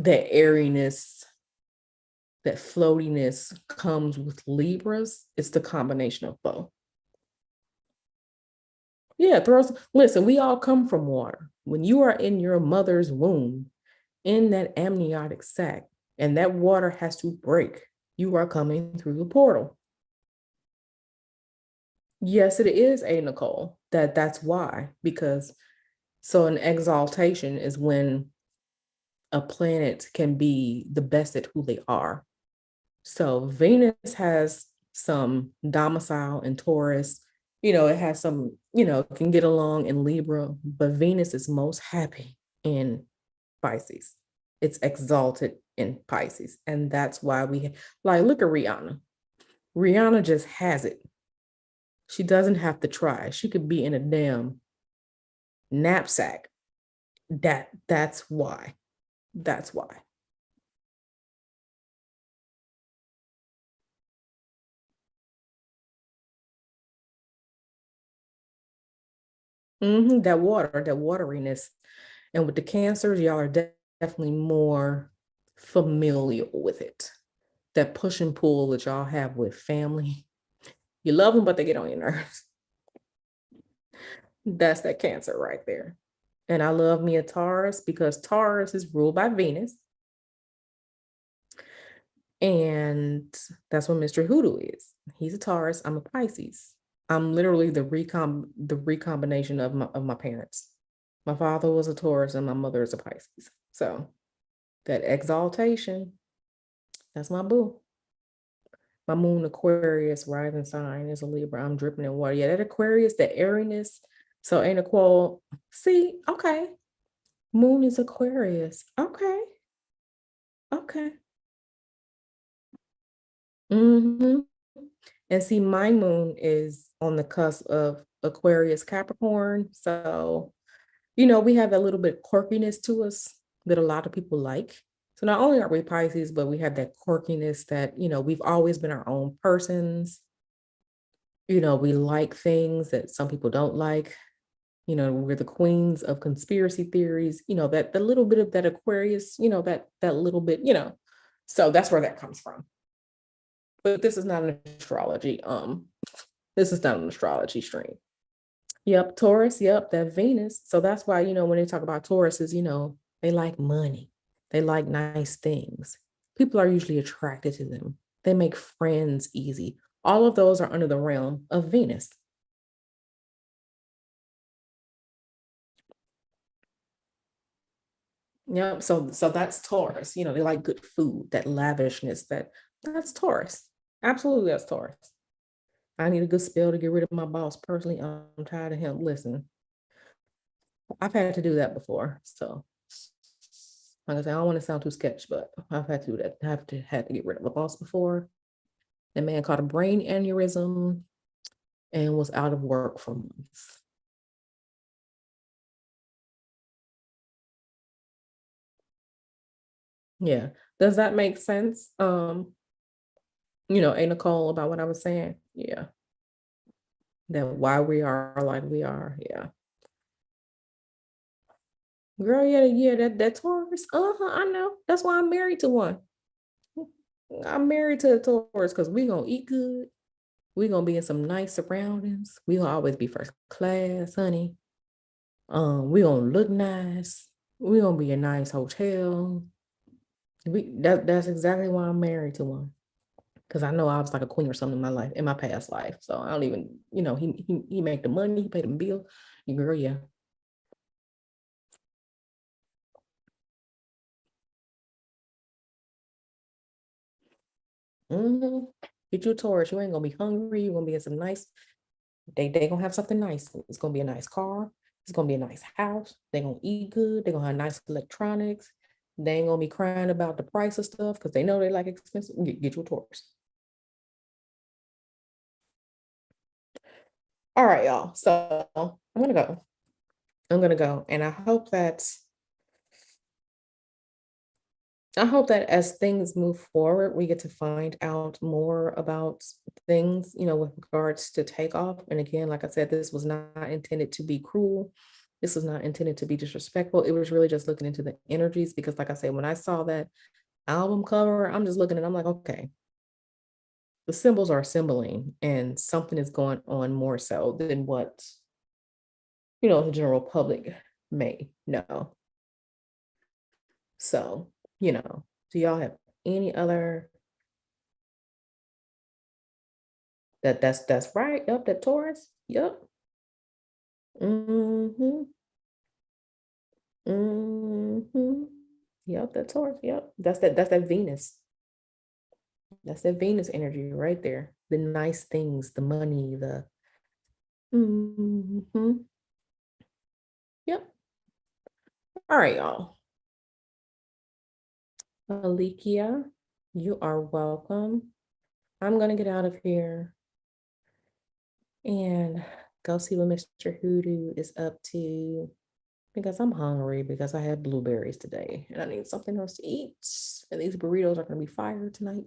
airiness, that floatiness comes with Libras. It's the combination of both. Yeah, throws. Listen, we all come from water. When you are in your mother's womb, in that amniotic sac, and that water has to break, you are coming through the portal. Yes, it is, a Nicole. That's why. Because so an exaltation is when a planet can be the best at who they are. So Venus has some domicile in Taurus. It has some, can get along in Libra, but Venus is most happy in Pisces. It's exalted in Pisces. And that's why like, look at Rihanna. Rihanna just has it. She doesn't have to try. She could be in a damn knapsack. That's why. That's why. That wateriness. And with the cancers, y'all are definitely more familiar with it. That push and pull that y'all have with family. You love them, but they get on your nerves. That's that Cancer right there. And I love me a Taurus because Taurus is ruled by Venus. And that's what Mr. Hoodoo is. He's a Taurus. I'm a Pisces. I'm literally the recombination of my parents. My father was a Taurus and my mother is a Pisces. So that exaltation, that's my boo. My moon Aquarius rising sign is a Libra. I'm dripping in water. Yeah, that Aquarius, that airiness. So ain't a qual. See, okay. Moon is Aquarius. Okay. Okay. Mm-hmm. And see, my moon is on the cusp of Aquarius Capricorn. So, we have that little bit of quirkiness to us that a lot of people like. So not only are we Pisces, but we have that quirkiness that, we've always been our own persons. We like things that some people don't like. We're the queens of conspiracy theories, that the little bit of that Aquarius, that little bit, so that's where that comes from. But this is not an astrology. This is not an astrology stream. Yep, Taurus, yep, that Venus. So that's why, when they talk about Tauruses, they like money. They like nice things. People are usually attracted to them. They make friends easy. All of those are under the realm of Venus. Yep. So that's Taurus. They like good food, that lavishness, that's Taurus. Absolutely, that's Taurus. I need a good spell to get rid of my boss personally. I'm tired of him. Listen, I've had to do that before. So like I said, I don't want to sound too sketch, but I've had to do that. I had to get rid of a boss before. The man caught a brain aneurysm and was out of work for months. Yeah. Does that make sense? A Nicole, about what I was saying? Yeah. That why we are like we are. Yeah. Girl, yeah, that Taurus. I know. That's why I'm married to one. I'm married to a Taurus because we gonna eat good. We gonna be in some nice surroundings. We gonna always be first class, honey. We gonna look nice. We gonna be a nice hotel. That's exactly why I'm married to one. Because I know I was like a queen or something in my life, in my past life. So I don't even, he make the money, he pay the bill. Girl, yeah. Mm-hmm. Get you a Taurus. You ain't gonna be hungry. You're gonna be in some nice. They gonna have something nice. It's gonna be a nice car. It's gonna be a nice house. They gonna eat good. They gonna have nice electronics. They ain't gonna be crying about the price of stuff because they know they like expensive. Get you a Taurus. All right, y'all. So I'm gonna go. I'm gonna go, and I hope that as things move forward, we get to find out more about things, with regards to Takeoff. And again, like I said, this was not intended to be cruel. This was not intended to be disrespectful. It was really just looking into the energies because, like I said, when I saw that album cover, I'm just looking and I'm like, okay, the symbols are assembling and something is going on more so than what, the general public may know. So, do y'all have any other that's right. Yep, that Taurus. Yep. Mm-hmm. Mm-hmm. Yep, that Taurus. Yep. That's that Venus. That's that Venus energy right there. The nice things, the money, the mm-hmm. Yep. All right, y'all. Alikia, you are welcome. I'm gonna get out of here and go see what Mr. Hoodoo is up to because I'm hungry because I had blueberries today and I need something else to eat. And these burritos are gonna be fire tonight.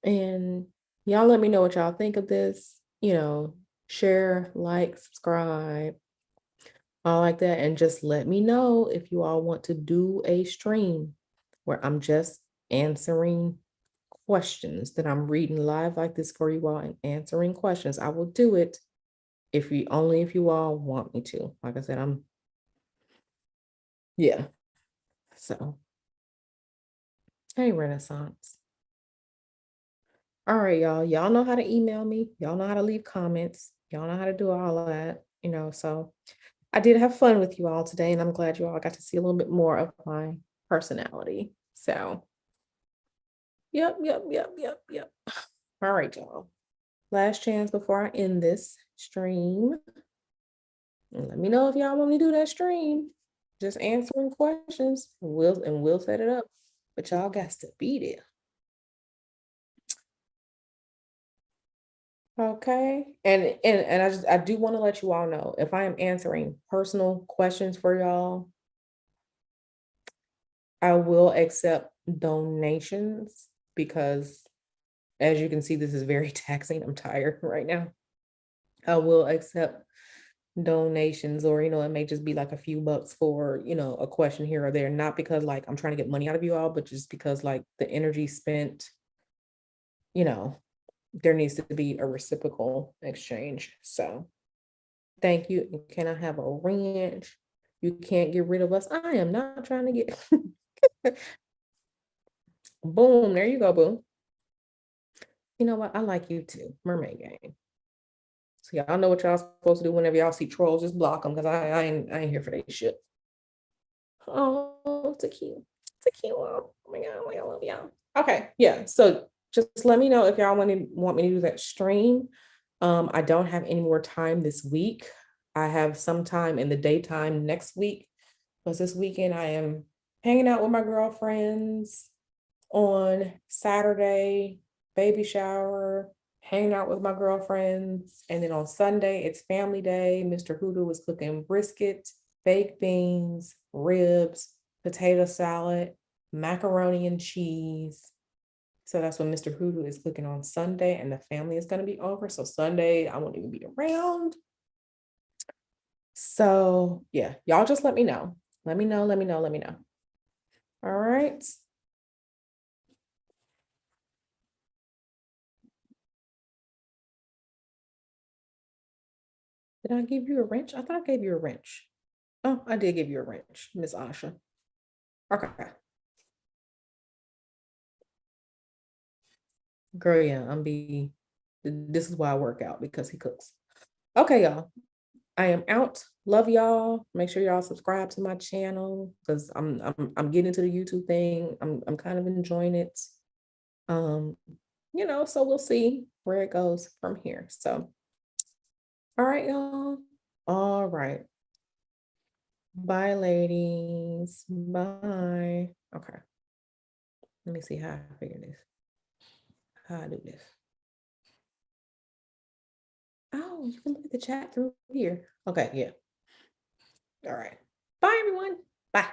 And y'all let me know what y'all think of this. Share, like, subscribe, all like that. And just let me know if you all want to do a stream where I'm just answering questions that I'm reading live like this for you all and answering questions. I will do it if you all want me to. Like I said, yeah. So, hey, Renaissance. All right, y'all. Y'all know how to email me. Y'all know how to leave comments. Y'all know how to do all of that. So I did have fun with you all today, and I'm glad you all got to see a little bit more of my personality. So, yep, yep, yep, yep, yep. All right, y'all. Last chance before I end this stream. And let me know if y'all want me to do that stream. Just answering questions. We'll set it up. But y'all got to be there. Okay. And I do want to let you all know if I am answering personal questions for y'all, I will accept donations because as you can see, this is very taxing. I'm tired right now. I will accept donations or it may just be like a few bucks for a question here or there, not because like I'm trying to get money out of you all, but just because like the energy spent, you know there needs to be a reciprocal exchange. So thank you. Can I have a ranch? You can't get rid of us. I am not trying to get boom. There you go, boom. You know what? I like you too. Mermaid Gang. So y'all know what y'all supposed to do whenever y'all see trolls. Just block them because I ain't here for that shit. Oh, it's a cute. It's a cute one. Oh my god, I love y'all. Okay, yeah. So just let me know if y'all want me to do that stream. I don't have any more time this week. I have some time in the daytime next week. Because this weekend I am hanging out with my girlfriends on Saturday, baby shower, hanging out with my girlfriends. And then on Sunday, it's family day. Mr. Hoodoo is cooking brisket, baked beans, ribs, potato salad, macaroni and cheese. So that's what Mr. Hoodoo is cooking on Sunday, and the family is going to be over. So Sunday, I won't even be around. So yeah, y'all just let me know. Let me know. Let me know. Let me know. All right. Did I give you a wrench? I thought I gave you a wrench. Oh, I did give you a wrench, Miss Asha. Okay. Girl, yeah, this is why I work out because he cooks. Okay, y'all. I am out. Love y'all. Make sure y'all subscribe to my channel because I'm getting into the YouTube thing. I'm kind of enjoying it. Um, so we'll see where it goes from here. So, all right, y'all. All right. Bye, ladies. Bye. Okay. Let me see how I figure this. How I do this. Oh, you can look at the chat through here. Okay, yeah. All right. Bye, everyone. Bye.